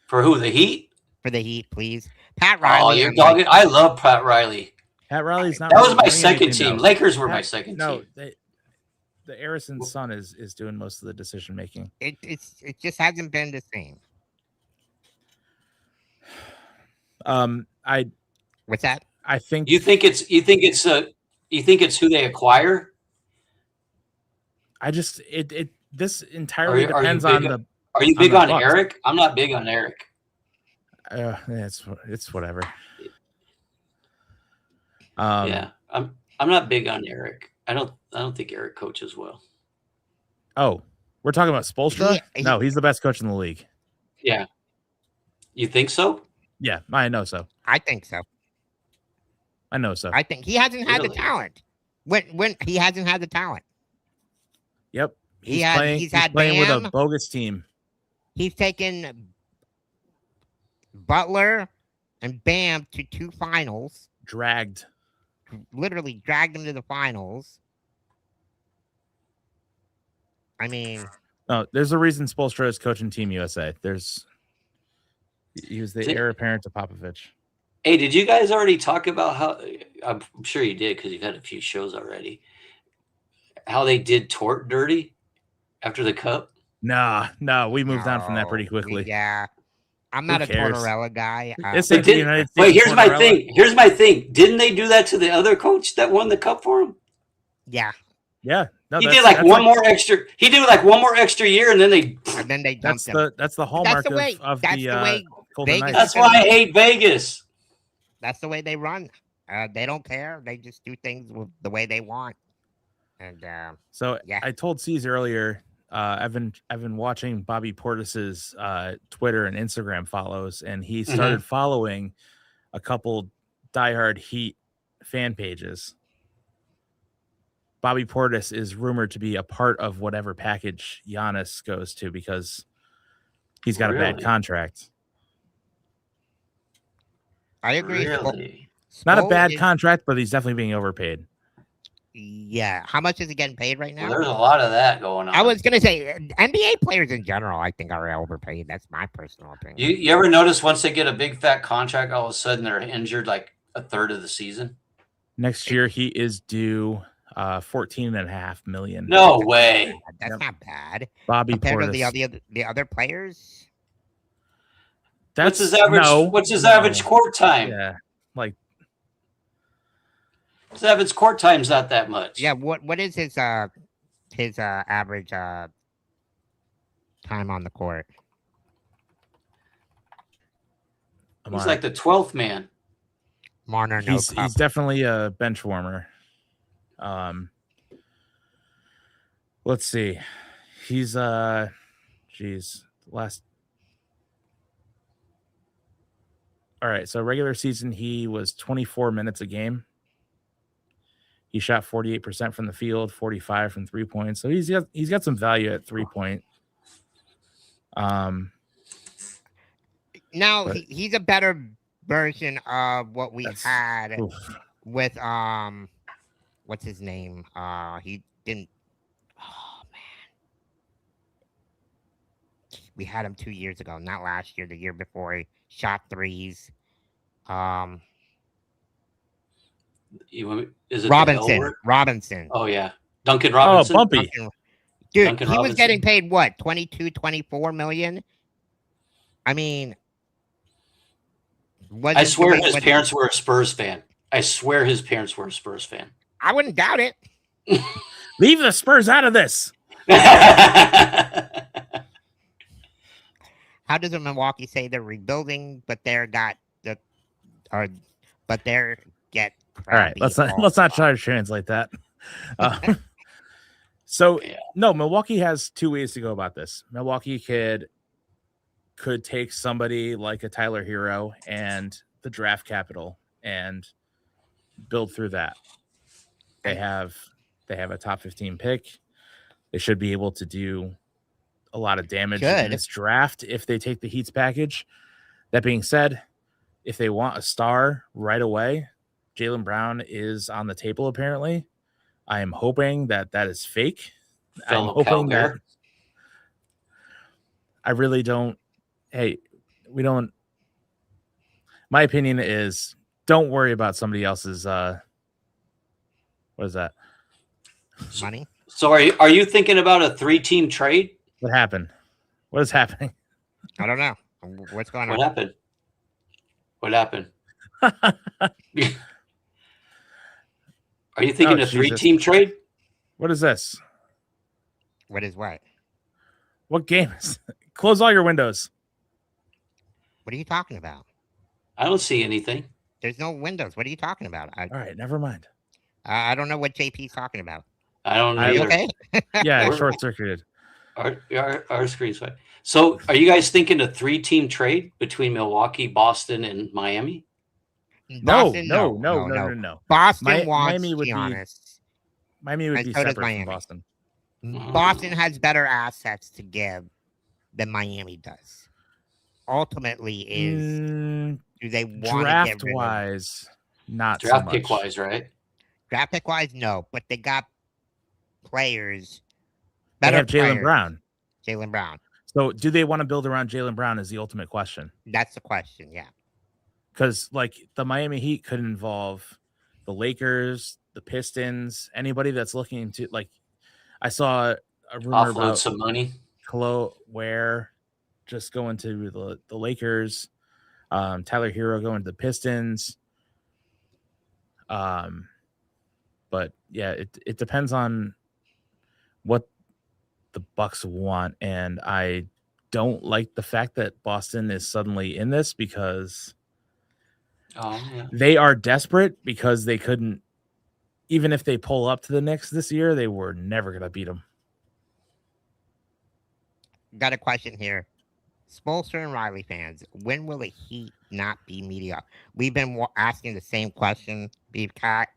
For who? The Heat? for for the Heat, please. Pat Oh, Riley. you're I'm like, dogging. I love Pat Riley. Pat Riley's not. That was really my doing second anything, team. though. Lakers were my second No, team. the Harrison's son is doing most of the decision making. it just hasn't been the same. What's that? I think You think it's who they acquire? this entirely Are you depends big on the. Are you on big the on Bucks. Eric? I'm not big on Eric. It's whatever. Yeah, I'm not big on Eric. I don't think Eric coaches well. Oh, we're talking about Spoelstra? No, he's the best coach in the league. Yeah, you think so? Yeah, I know so. I think so. I know so. I think he hasn't had the Really? talent. When he hasn't had the talent. Yep. He's He's had playing with a Bam. bogus team. He's taken Butler and Bam to 2 finals. Dragged. Literally dragged them to the finals. I mean, No, there's a reason Spoelstra is coaching Team USA. He was the heir apparent to Popovich. Hey, did you guys already talk about how? I'm sure you did because you've had a few shows already. How they did Tort dirty after the Cup? No, we moved on from that pretty quickly. Yeah. I'm not a cares? Tortorella guy. It's But the United States. wait, here's my Tortorella. thing. Here's my thing. Didn't they do that to the other coach that won the Cup for him? Yeah. Yeah. No, He that's- did like that's one more extra. He did like one more extra year, and then they. And then they That's dumped him. the hallmark the way- of that's the the way Golden Vegas- Knights. That's why I hate Vegas. That's the way they run. They don't care. They just do things with the way they want. And So yeah. I told C's earlier. I've been watching Bobby Portis's Twitter and Instagram follows, and he started following a couple diehard Heat fan pages. Bobby Portis is rumored to be a part of whatever package Giannis goes to because he's got a bad Really? contract. I agree. Really? Not a Spo bad is- contract, but he's definitely being overpaid. Yeah. How much is he getting paid right now? Well, there's a lot of that going on. I was gonna say NBA players in general, I think, are overpaid. That's my personal opinion. You ever notice once they get a big fat contract, all of a sudden they're injured like a third of the season? Next year he is due $14.5 million. No way. That's Yep. not bad Bobby compared to Portis. the other players. What's his average? What's his average court time? Yeah, like His average court time's not that much. Yeah. What is his average time on the court? He's like the 12th man. Marner, no he's cup. definitely a bench warmer. Let's see. He's last. All right, so regular season he was 24 minutes a game. He shot 48% from the field, 45 from 3 points. So he's got some value at 3 point. Now but- he's a better version of what we had Oof. with what's his name? He didn't. Oh man, we had him 2 years ago, not last year. The year before, he shot threes. Is it Robinson. Elward? Robinson. Oh yeah, Duncan Robinson. Bumpy. Duncan- Dude, Duncan he was Robinson. getting paid what? 22, 24 million. I mean, I swear his what- parents were a Spurs fan. I swear his parents were a Spurs fan. I wouldn't doubt it. Leave the Spurs out of this. How does a Milwaukee say they're rebuilding, but they're get All crappy right, let's not all try to translate that. So Yeah. no, Milwaukee has 2 ways to go about this. Milwaukee could take somebody like a Tyler Hero and the draft capital and build through that. They have a top 15 pick. They should be able to do a lot of damage in Should. this draft if they take the Heat's package. That being said, if they want a star right away, Jaylen Brown is on the table apparently. I am hoping that is fake. I'm Fellow hoping that Calgary. I really don't. Hey, we don't. My opinion is don't worry about somebody else's. What is that? Money. So are you thinking about a 3-team trade? What happened? What is happening? I don't know. What's going What on? happened? What happened? Are you thinking Oh, a Jesus. 3-team trade? What is this? What is what? What game is? Close all your windows. What are you talking about? I don't see anything. There's no windows. What are you talking about? All right, never mind. I don't know what JP's talking about. I don't know I- either. Okay. Yeah, We're- short circuited. Our screen's fine. So are you guys thinking a 3-team trade between Milwaukee, Boston, and Miami? Boston, No. Boston Mi- wants Miami would be- Giannis. Miami would And be so does separate from Miami. Boston. Boston has better assets to give than Miami does. Ultimately, do they want to Draft get rid of wise, not so Draft much. pick wise, right? draft pick wise? No, but they got players. They Better have Jalen players. Brown. Jalen Brown. So do they want to build around Jalen Brown is the ultimate question. That's the question. Yeah. Because like the Miami Heat could involve the Lakers, the Pistons, anybody that's looking to like. I saw a rumor Offload about some money. Kalo Ware just going to the Lakers, Tyler Hero going to the Pistons. But yeah, it depends on what the Bucks want, and I don't like the fact that Boston is suddenly in this because Oh, yeah. they are desperate because they couldn't, even if they pull up to the Knicks this year, they were never going to beat them. Got a question here. Spolster and Riley fans, when will the Heat not be mediocre? We've been asking the same question, Beef Cat.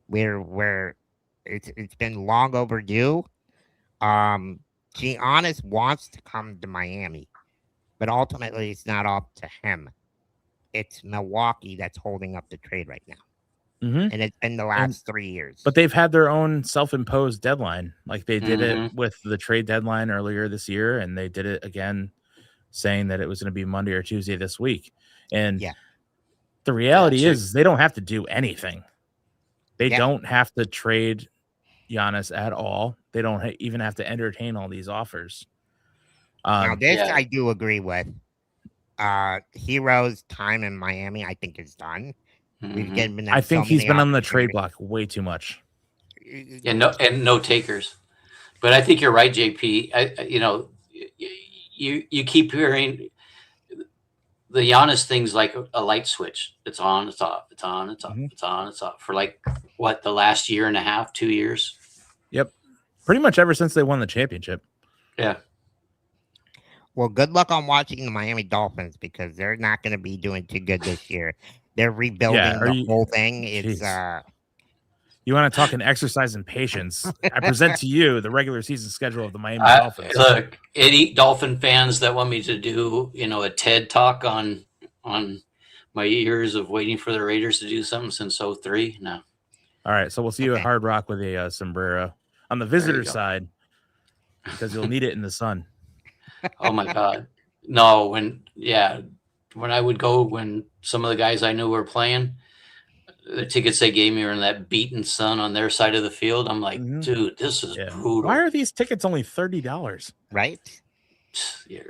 Where it's been long overdue. Giannis wants to come to Miami, but ultimately it's not up to him. It's Milwaukee that's holding up the trade right now, Mm-hmm. and it's been the last 3 years. But they've had their own self-imposed deadline. Like they did it Mhm. with the trade deadline earlier this year, and they did it again, saying that it was going to be Monday or Tuesday this week. And Yeah. the reality Yeah, is they don't have to do anything. They Yeah. don't have to trade Giannis at all. They don't even have to entertain all these offers. Now this yeah. I do agree with. Hero's time in Miami, I think, is done. We've Mhm. given them I think so he's many been on the trade opportunities. block way too much. Yeah, no takers. But I think you're right, JP. You keep hearing the Giannis thing's like a light switch. It's on, it's off, it's on, it's off, Mhm. it's on, it's off for like what, the last year and a half, 2 years. Yep. Pretty much ever since they won the championship. Yeah. Well, good luck on watching the Miami Dolphins because they're not going to be doing too good this year. They're rebuilding are the you- whole thing. It's Jeez. You want to talk an exercise in patience? I present to you the regular season schedule of the Miami Dolphins. Look, any Dolphin fans that want me to do, a TED talk on my years of waiting for the Raiders to do something since 03, no. All right, so we'll see you at Okay. Hard Rock with a sombrero on the you visitor go. side because you'll need it in the sun. Oh my God. No, when I would go when some of the guys I knew were playing, the tickets they gave me were in that beaten sun on their side of the field. I'm like, Mhm. dude, this is Yeah. brutal. Why are these tickets only $30? right. Yeah.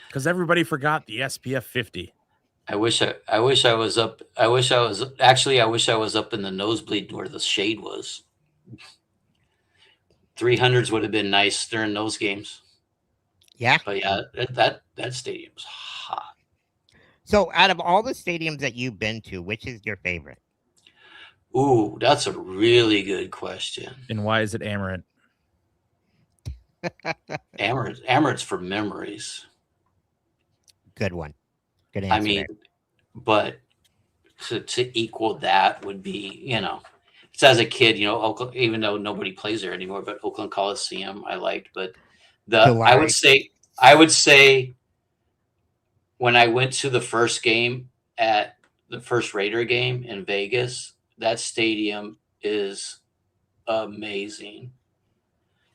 Because everybody forgot the SPF 50. I wish I was up. I wish I was up in the nosebleed where the shade was. 300s would have been nice during those games. Yeah. But yeah, that stadium's hot. So, out of all the stadiums that you've been to, which is your favorite? Ooh, that's a really good question. And why is it Amarant? Amaranth's for memories. Good one. Good answer. I mean, there. but to equal that would be, it's as a kid, Oakland, even though nobody plays there anymore, but Oakland Coliseum I liked. But I would say when I went to the first game at the first Raider game in Vegas, that stadium is amazing.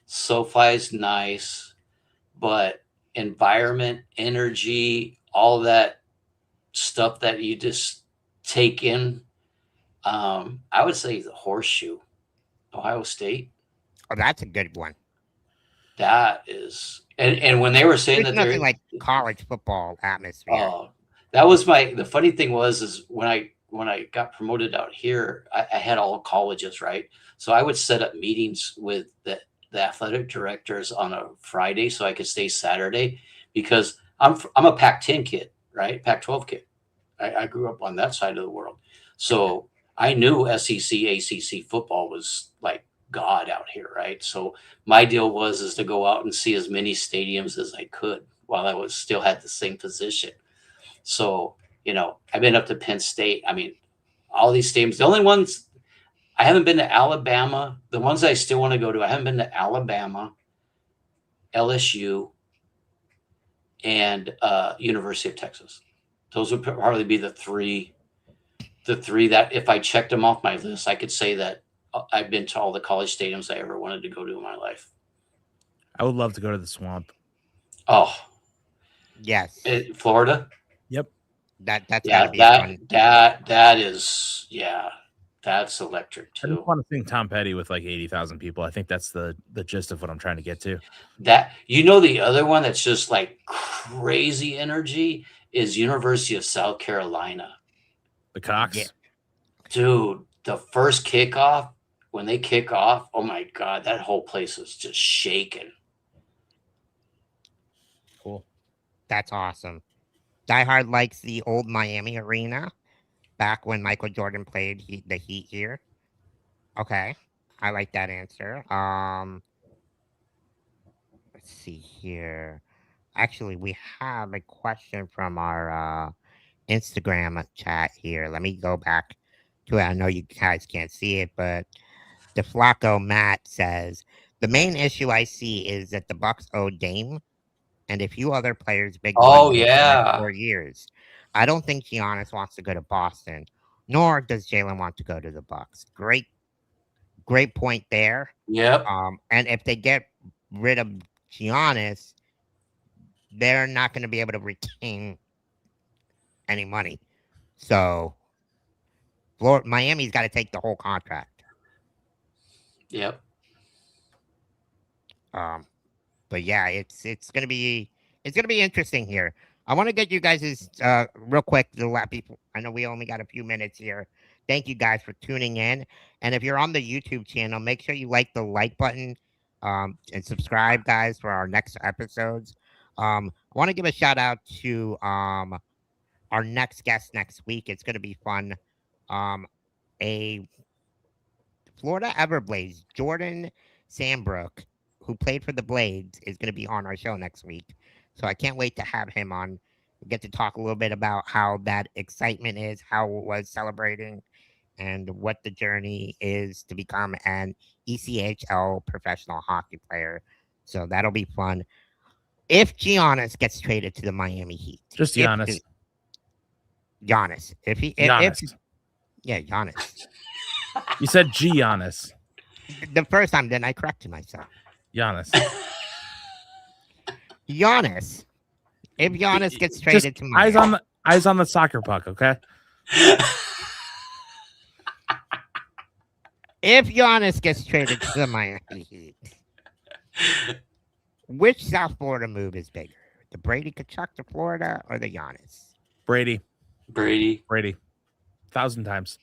SoFi's nice, but environment, energy, all that stuff that you just take in. I would say the Horseshoe, Ohio State. Oh, that's a good one. That is, and when they were saying There's that nothing they're, like college football atmosphere. that was the funny thing is when I got promoted out here, I had all colleges, right? So I would set up meetings with the athletic directors on a Friday so I could stay Saturday, because I'm a Pac-10 kid, right? Pac-12 kid. I grew up on that side of the world. So I knew SEC, ACC football was like God out here, right? So my deal was to go out and see as many stadiums as I could while I was still had the same position. So, I've been up to Penn State. I mean, all these stadiums. The only ones I haven't been to Alabama. The ones I still want to go to, I haven't been to Alabama, LSU, and University of Texas. Those would probably be the three that if I checked them off my list, I could say that I've been to all the college stadiums I ever wanted to go to in my life. I would love to go to the Swamp. Oh, Yes. Florida. Yep. That's Yeah, gotta be fun. that is, that's electric I just too. want to sing Tom Petty with like 80,000 people. I think that's the gist of what I'm trying to get to. That the other one that's just like crazy energy is University of South Carolina. The Cox. Yeah. Dude, the first kickoff, when they kick off, oh my God, that whole place was just shaking. Cool. That's awesome. Die Hard likes the old Miami arena back when Michael Jordan played the Heat here. Okay. I like that answer. Let's see here. Actually, we have a question from our Instagram chat here. Let me go back to it. I know you guys can't see it, but the Flacco Matt says the main issue I see is that the Bucks owe Dame and a few other players big Oh, money in the yeah. next 4 years. I don't think Giannis wants to go to Boston, nor does Jalen want to go to the Bucks. Great point there. Yep. And if they get rid of Giannis, they're not going to be able to retain any money. So Miami's got to take the whole contract. Yep. But yeah, it's gonna be interesting here. I want to get you guys' real quick to let people. I know we only got a few minutes here. Thank you guys for tuning in. And if you're on the YouTube channel, make sure you like the like button and subscribe, guys, for our next episodes. I want to give a shout out to our next guest next week. It's going to be fun. A Florida Everblades, Jordan Sandbrook, who played for the Blades, is going to be on our show next week. So I can't wait to have him on. We get to talk a little bit about how that excitement is, how it was celebrating, and what the journey is to become an ECHL professional hockey player. So that'll be fun. If Giannis gets traded to the Miami Heat. Just Giannis. Giannis. Giannis. Yeah, Giannis. You said Giannis. The first time, then I corrected myself. Giannis. Giannis. If Giannis gets traded to Miami. Eyes on the soccer puck, okay? If Giannis gets traded to the Miami Heat, which South Florida move is bigger? The Brady Tkachuk to Florida or the Giannis? Brady. 1,000 times.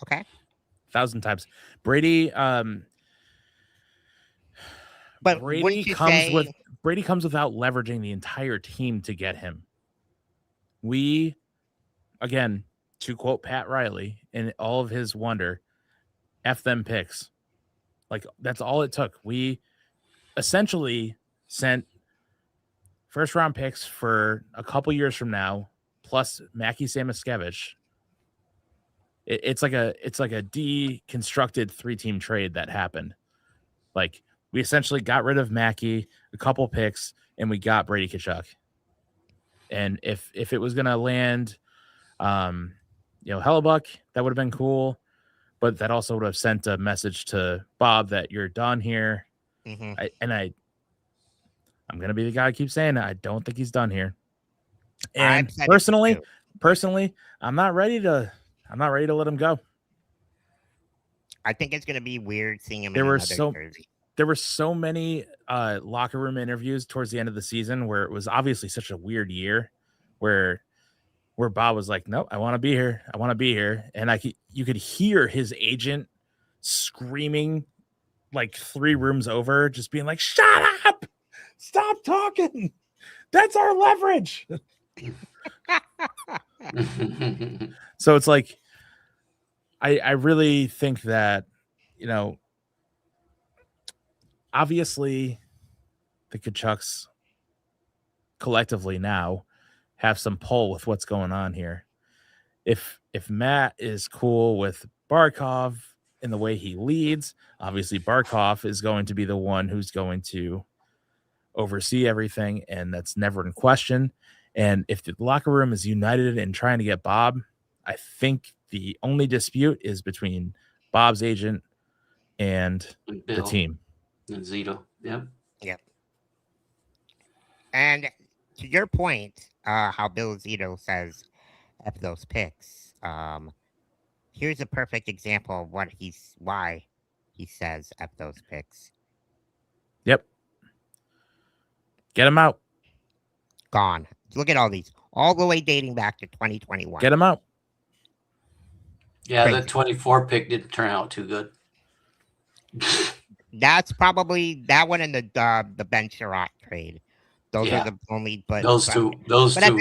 Okay. 1,000 times. Brady. But Brady comes without leveraging the entire team to get him. We, again, to quote Pat Riley in all of his wonder, F them picks. Like, that's all it took. We essentially sent first round picks for a couple years from now, plus Mackie Samoskevich. It's like a deconstructed 3-team trade that happened. Like, we essentially got rid of Mackie, a couple picks, and we got Brady Tkachuk. And if it was gonna land, Hellebuck, that would have been cool. But that also would have sent a message to Bob that you're done here. Mm-hmm. I'm gonna be the guy who keeps saying it. I don't think he's done here. I've And said it personally, too. I'm not ready to let him go. I think it's going to be weird seeing him There in were another jersey. There were so many locker room interviews towards the end of the season where it was obviously such a weird year where Bob was like, "No, I want to be here. I want to be here." And you could hear his agent screaming like 3 rooms over, just being like, "Shut up! Stop talking. That's our leverage." So it's like, I really think that, obviously the Tkachuks collectively now have some pull with what's going on here. If Matt is cool with Barkov in the way he leads, obviously Barkov is going to be the one who's going to oversee everything, and that's never in question. And if the locker room is united in trying to get Bob, I think the only dispute is between Bob's agent and the Bill team. and Zito. Yep. Yep. And to your point, how Bill Zito says F those picks. Here's a perfect example of why he says F those picks. Yep. Get him out. Gone. Look at all these, all the way dating back to 2021. Get him out. Yeah, Crazy. that 24 pick didn't turn out too good. That's probably that one and the Ben Sherratt trade. Those Yeah. are the only, but Those two. Those But two.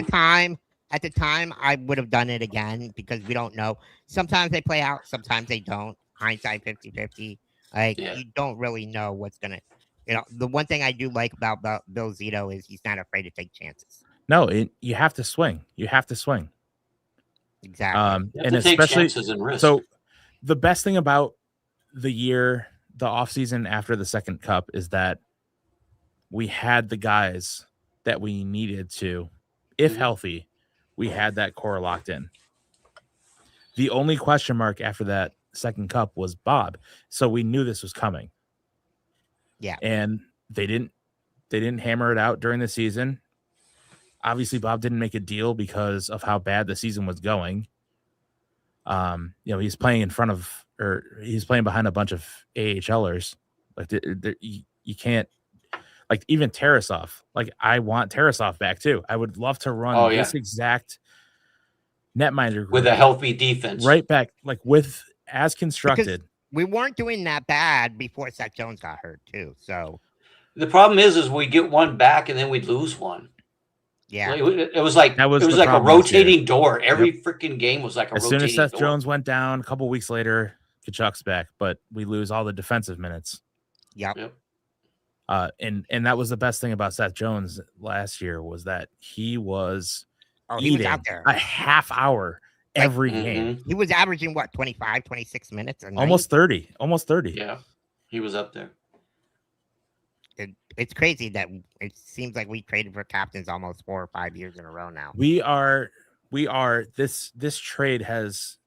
at the time, I would have done it again because we don't know. Sometimes they play out, sometimes they don't. Hindsight 50-50. Like, Yeah. you don't really know what's going to, the one thing I do like about Bill Zito is he's not afraid to take chances. No, you have to swing. You have to swing. Exactly. You have And to take especially, chances and risk. so the best thing about the offseason after the second cup is that we had the guys that we needed to, if healthy, we had that core locked in. The only question mark after that second cup was Bob. So we knew this was coming. Yeah. And they didn't hammer it out during the season. Obviously, Bob didn't make a deal because of how bad the season was going. He's playing he's playing behind a bunch of AHLers. Like you can't, like, even Tarasov. Like, I want Tarasov back too. I would love to run this exact netminder group with a healthy defense, right back, like with as constructed. Because we weren't doing that bad before Seth Jones got hurt too. So the problem is we get one back and then we lose one. yeah, it was like That was it was the like a problem this year. rotating door. Every freaking game was like a As rotating soon as Seth door. Jones went down, a couple weeks later, Tkachuk's back, but we lose all the defensive minutes. yep. And that was the best thing about Seth Jones last year was that he was He was eating out there. a half hour every game. He was averaging what, 25, 26 minutes a night? Almost 30. Yeah, he was up there. It's crazy that it seems like we traded for captains almost 4 or 5 years in a row now. We are this trade has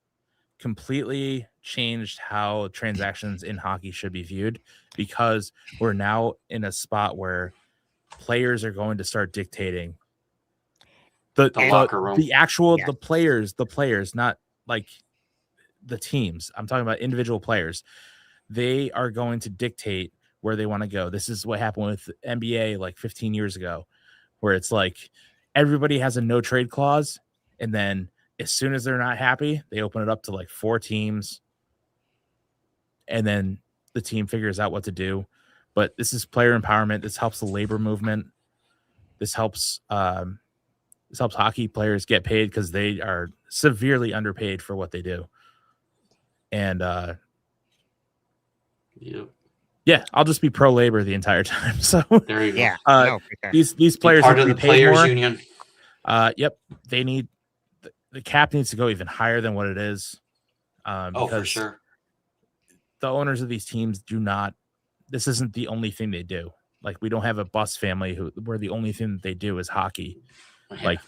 completely changed how transactions in hockey should be viewed, because we're now in a spot where players are going to start dictating the locker room. The players, not like the teams. I'm talking about individual players. They are going to dictate where they want to go. This is what happened with NBA like 15 years ago, where it's like everybody has a no trade clause, and then as soon as they're not happy, they open it up to like 4 teams, and then the team figures out what to do. But this is player empowerment. This helps the labor movement. This helps hockey players get paid because they are severely underpaid for what they do. And yeah, I'll just be pro labor the entire time. So there you go. Yeah, no, for sure. These players part need of to the be paid players more. union. Yep, they need the cap needs to go even higher than what it is. For sure. The owners of these teams do not. This isn't the only thing they do. Like, we don't have a bus family where the only thing that they do is hockey. Yeah. Like,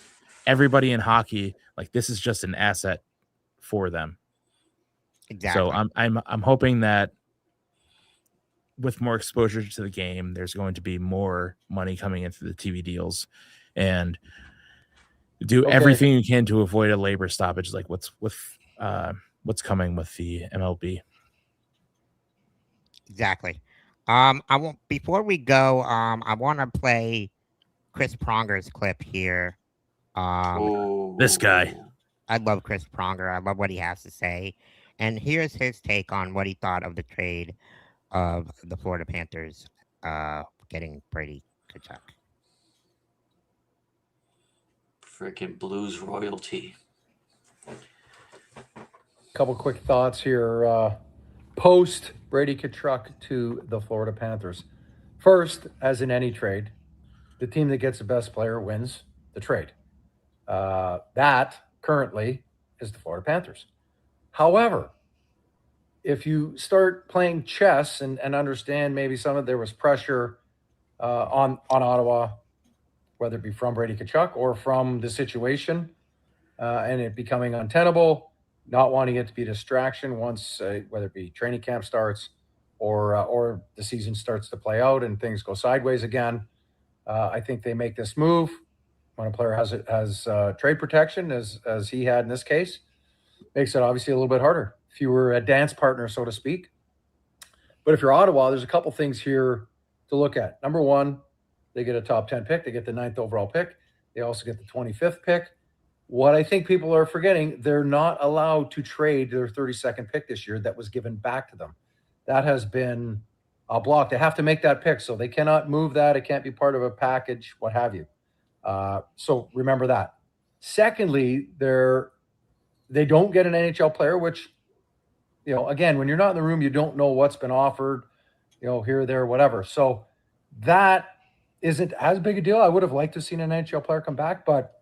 everybody in hockey, like, this is just an asset for them. Exactly. So I'm hoping that with more exposure to the game, there's going to be more money coming into the TV deals. And do Okay. everything you can to avoid a labor stoppage, like what's coming with the MLB. Exactly. I want before we go. I want to play Chris Pronger's clip here. This guy. I love Chris Pronger. I love what he has to say, and here's his take on what he thought of the trade of the Florida Panthers getting Brady Tkachuk. Freaking Blues royalty. Couple quick thoughts here. Post Brady Tkachuk to the Florida Panthers. First, as in any trade, the team that gets the best player wins the trade. That currently is the Florida Panthers. However, if you start playing chess and understand maybe there was pressure on Ottawa, whether it be from Brady Tkachuk or from the situation and it becoming untenable, not wanting it to be a distraction once, whether it be training camp starts or the season starts to play out and things go sideways again. I think they make this move when a player has trade protection, as he had in this case. Makes it obviously a little bit harder. Fewer a dance partner, so to speak. But if you're Ottawa, there's a couple things here to look at. Number one, they get a top 10 pick. They get the 9th overall pick. They also get the 25th pick. What I think people are forgetting, they're not allowed to trade their 32nd pick this year that was given back to them. That has been blocked. They have to make that pick, so they cannot move that. It can't be part of a package, what have you. So remember that. Secondly, they don't get an NHL player, which, again, when you're not in the room, you don't know what's been offered, here, there, whatever. So that isn't as big a deal. I would have liked to have seen an NHL player come back, but,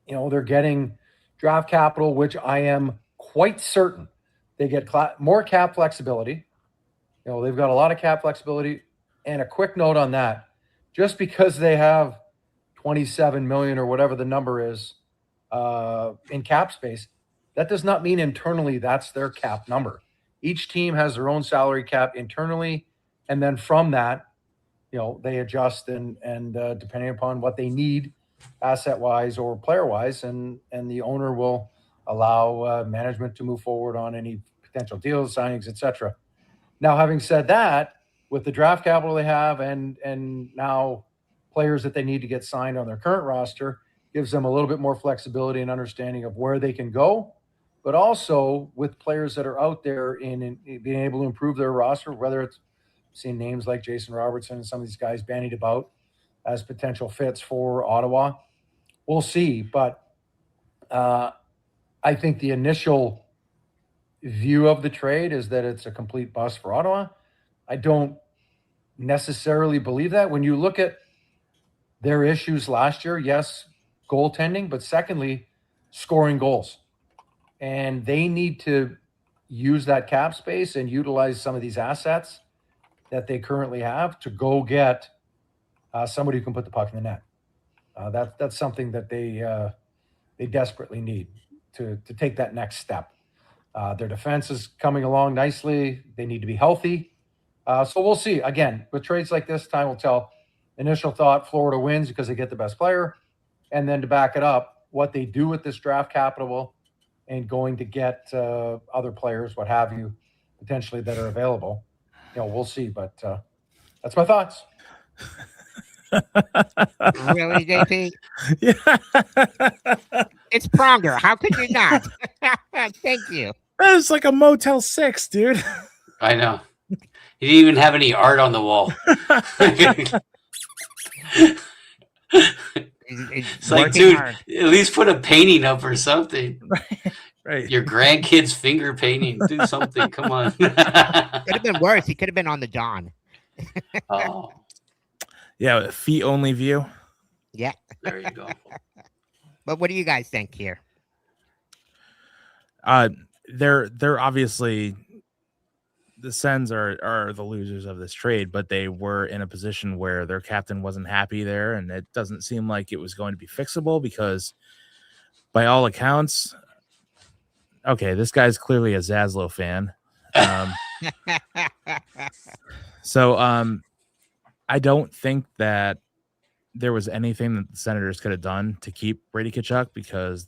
they're getting draft capital, which I am quite certain they get more cap flexibility. They've got a lot of cap flexibility. And a quick note on that, just because they have 27 million or whatever the number is in cap space, that does not mean internally that's their cap number. Each team has their own salary cap internally, and then from that, they adjust and depending upon what they need, asset-wise or player-wise, and the owner will allow management to move forward on any potential deals, signings, etc. Now, having said that, with the draft capital they have and now players that they need to get signed on their current roster, gives them a little bit more flexibility and understanding of where they can go, but also with players that are out there in being able to improve their roster, whether it's seeing names like Jason Robertson and some of these guys bandied about as potential fits for Ottawa. We'll see, but I think the initial view of the trade is that it's a complete bust for Ottawa. I don't necessarily believe that. When you look at their issues last year, yes, goaltending, but secondly, scoring goals. And they need to use that cap space and utilize some of these assets that they currently have to go get somebody who can put the puck in the net. That's something that they desperately need to take that next step. Their defense is coming along nicely. They need to be healthy. So we'll see. Again, with trades like this, time will tell. Initial thought, Florida wins because they get the best player. And then to back it up, what they do with this draft capital and going to get other players, what have you, potentially that are available. We'll see. But that's my thoughts. Really, JP? Yeah. It's Pronger. How could you not? Thank you. It's like a Motel 6, dude. I know. He didn't even have any art on the wall. It's like, dude, hard. At least put a painting up or something. Right. Your grandkid's finger painting. Do something. Come on. Could have been worse. He could have been on the John. Oh. Yeah, feet only view. Yeah. There you go. But what do you guys think here? They're obviously the Sens are the losers of this trade, but they were in a position where their captain wasn't happy there, and it doesn't seem like it was going to be fixable because, by all accounts, okay, this guy's clearly a Zaslow fan. So I don't think that there was anything that the Senators could have done to keep Brady Tkachuk because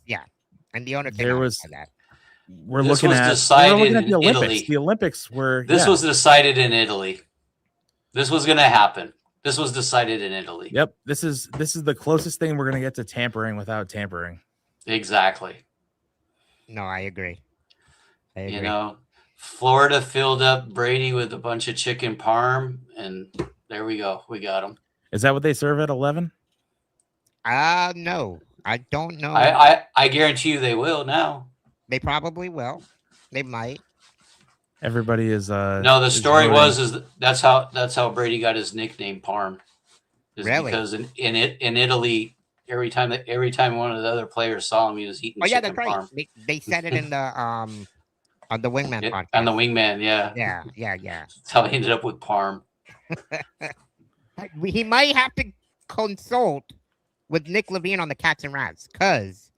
and the owner there was that. we're This looking was at decided the in Olympics. Italy. The Olympics were This was decided in Italy. This was going to happen. This was decided in Italy. Yep. This is the closest thing we're gonna get to tampering without tampering. Exactly. No, I agree. You know, Florida filled up Brady with a bunch of chicken parm, and there we go. We got him. Is that what they serve at 11? No, I don't know. I guarantee you they will now. They probably will. They might. Everybody is no, the story is that's how Brady got his nickname Parm. Really? Because in Italy, every time one of the other players saw him, he was eating chicken that's right. parm. They said it in the on the Wingman podcast. On the Wingman, yeah. That's how he ended up with Parm. He might have to consult with Nick Levine on the Cats and Rats because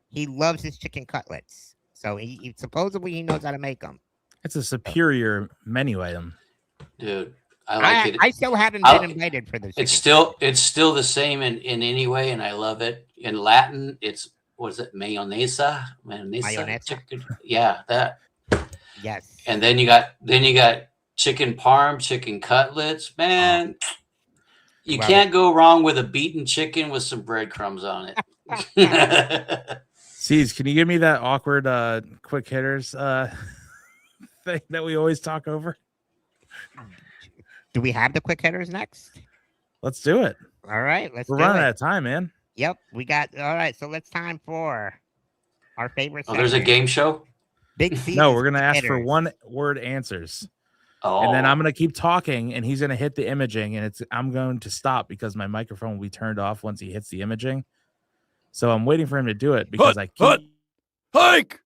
he loves his chicken cutlets. So he supposedly he knows how to make them. It's a superior menu item, dude. I like it. I still haven't been invited for this. It's still the same in any way, and I love it. In Latin, it's what is it? Mayonesa. Chicken. Yeah, that. Yes. And then you got chicken parm, chicken cutlets. Man, you can't go wrong with a beaten chicken with some breadcrumbs on it. Cease, can you give me that awkward quick hitters thing that we always talk over? Do we have the quick hitters next? Let's do it. All right, We're running out of time, man. Yep, we got. All right, so it's time for our favorite. Oh, there's a game show. BigCeaz. No, we're gonna ask for one word answers. Oh. And then I'm gonna keep talking, and he's gonna hit the imaging, and I'm going to stop because my microphone will be turned off once he hits the imaging. So I'm waiting for him to do it because I keep. Hike!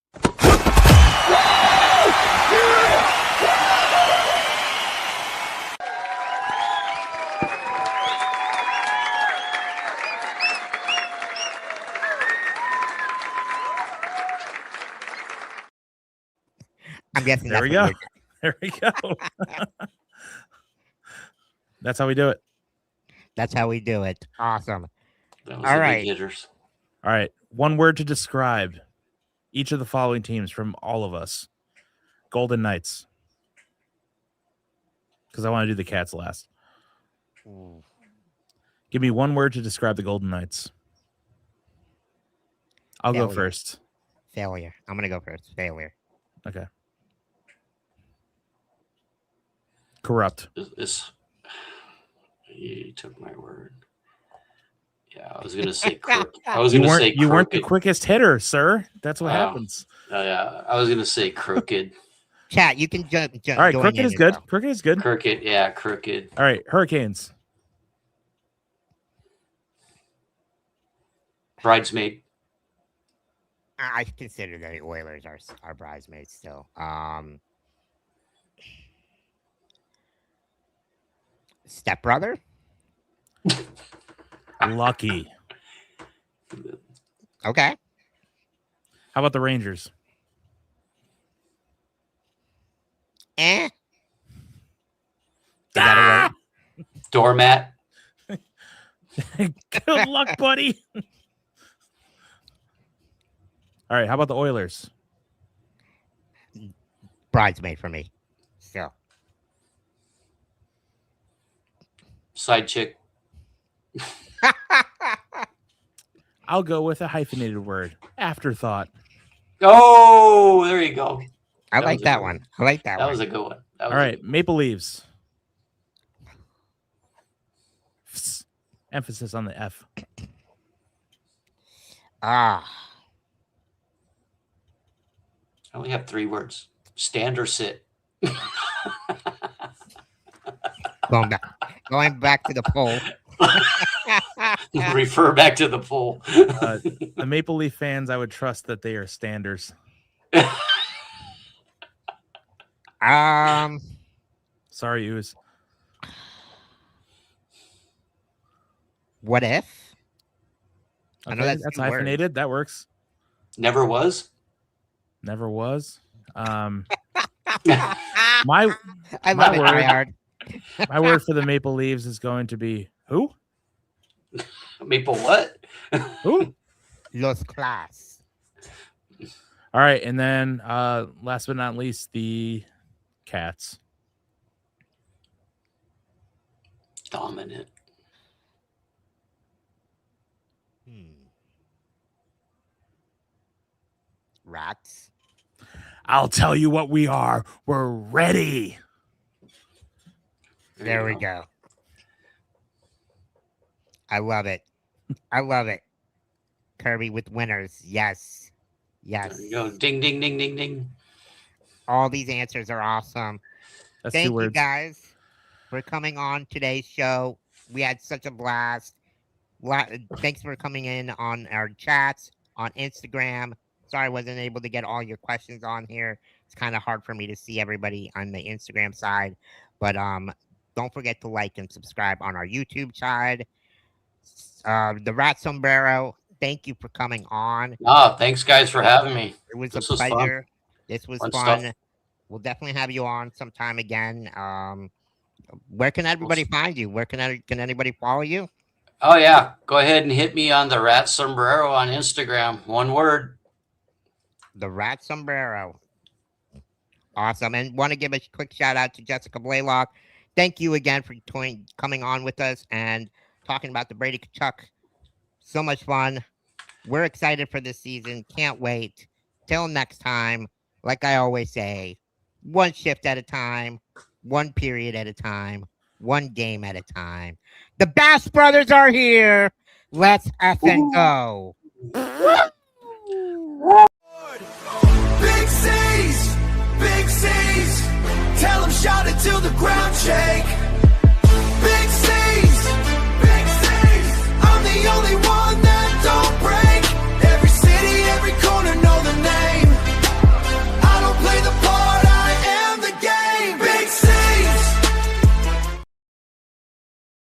I'm guessing there we go. There we go. That's how we do it. That's how we do it. Awesome. That was All the right. big hitters. All right. One word to describe each of the following teams from all of us. Golden Knights. Because I want to do the Cats last. Give me one word to describe the Golden Knights. I'll go first. Failure. I'm going to go first. Failure. Okay. Corrupt. You took my word. Yeah, I was gonna say crook. I was gonna say you weren't the quickest hitter, sir. That's what happens. Yeah, I was gonna say crooked. Chat, you can jump. All right, crooked is good. Crooked is good. Crooked, yeah, crooked. All right, Hurricanes. Bridesmaid. I consider the Oilers our bridesmaids still. Stepbrother. Lucky. Okay. How about the Rangers? Is that a word? Doormat. Good luck, buddy. All right, how about the Oilers? Bridesmaid for me. Still. Side chick. I'll go with a hyphenated word. Afterthought. Oh, there you go. I like that one. I like that one. That was a good one. All right, Maple Leaves. Emphasis on the F. I only have 3 words. Stand or sit. Going back to the poll. Refer back to the poll. The Maple Leaf fans, I would trust that they are standers. Sorry, Ooze. What if? Okay, I know that's hyphenated. words. That works. Never was. Never was. I love it, word, tryhard. my word for the Maple Leaves is going to be who? Maple what? Ooh. Los Class. All right, and then last but not least, the Cats. Dominant. Rats. I'll tell you what we are. We're ready. There we go. I love it. I love it. Kirby with winners. Yes. Yes. There you go. Ding, ding, ding, ding, ding. All these answers are awesome. That's Thank 2 you words. guys for coming on today's show. We had such a blast. Thanks for coming in on our chats on Instagram. Sorry I wasn't able to get all your questions on here. It's kind of hard for me to see everybody on the Instagram side. But don't forget to like and subscribe on our YouTube side. The Rat Sombrero, thank you for coming on. Oh, thanks guys for having me. It was This a was fun. pleasure. This was Fun fun. stuff. We'll definitely have you on sometime again. Where can everybody find you? Where can anybody follow you? Oh yeah, go ahead and hit me on the Rat Sombrero on Instagram. One word. The Rat Sombrero. Awesome. And want to give a quick shout out to Jessica Blaylock. Thank you again for coming on with us and talking about the Brady Tkachuk. So much fun. We're excited for this season. Can't wait. Till next time, like I always say, one shift at a time, one period at a time, one game at a time. The Bass Brothers are here. Let's effing go.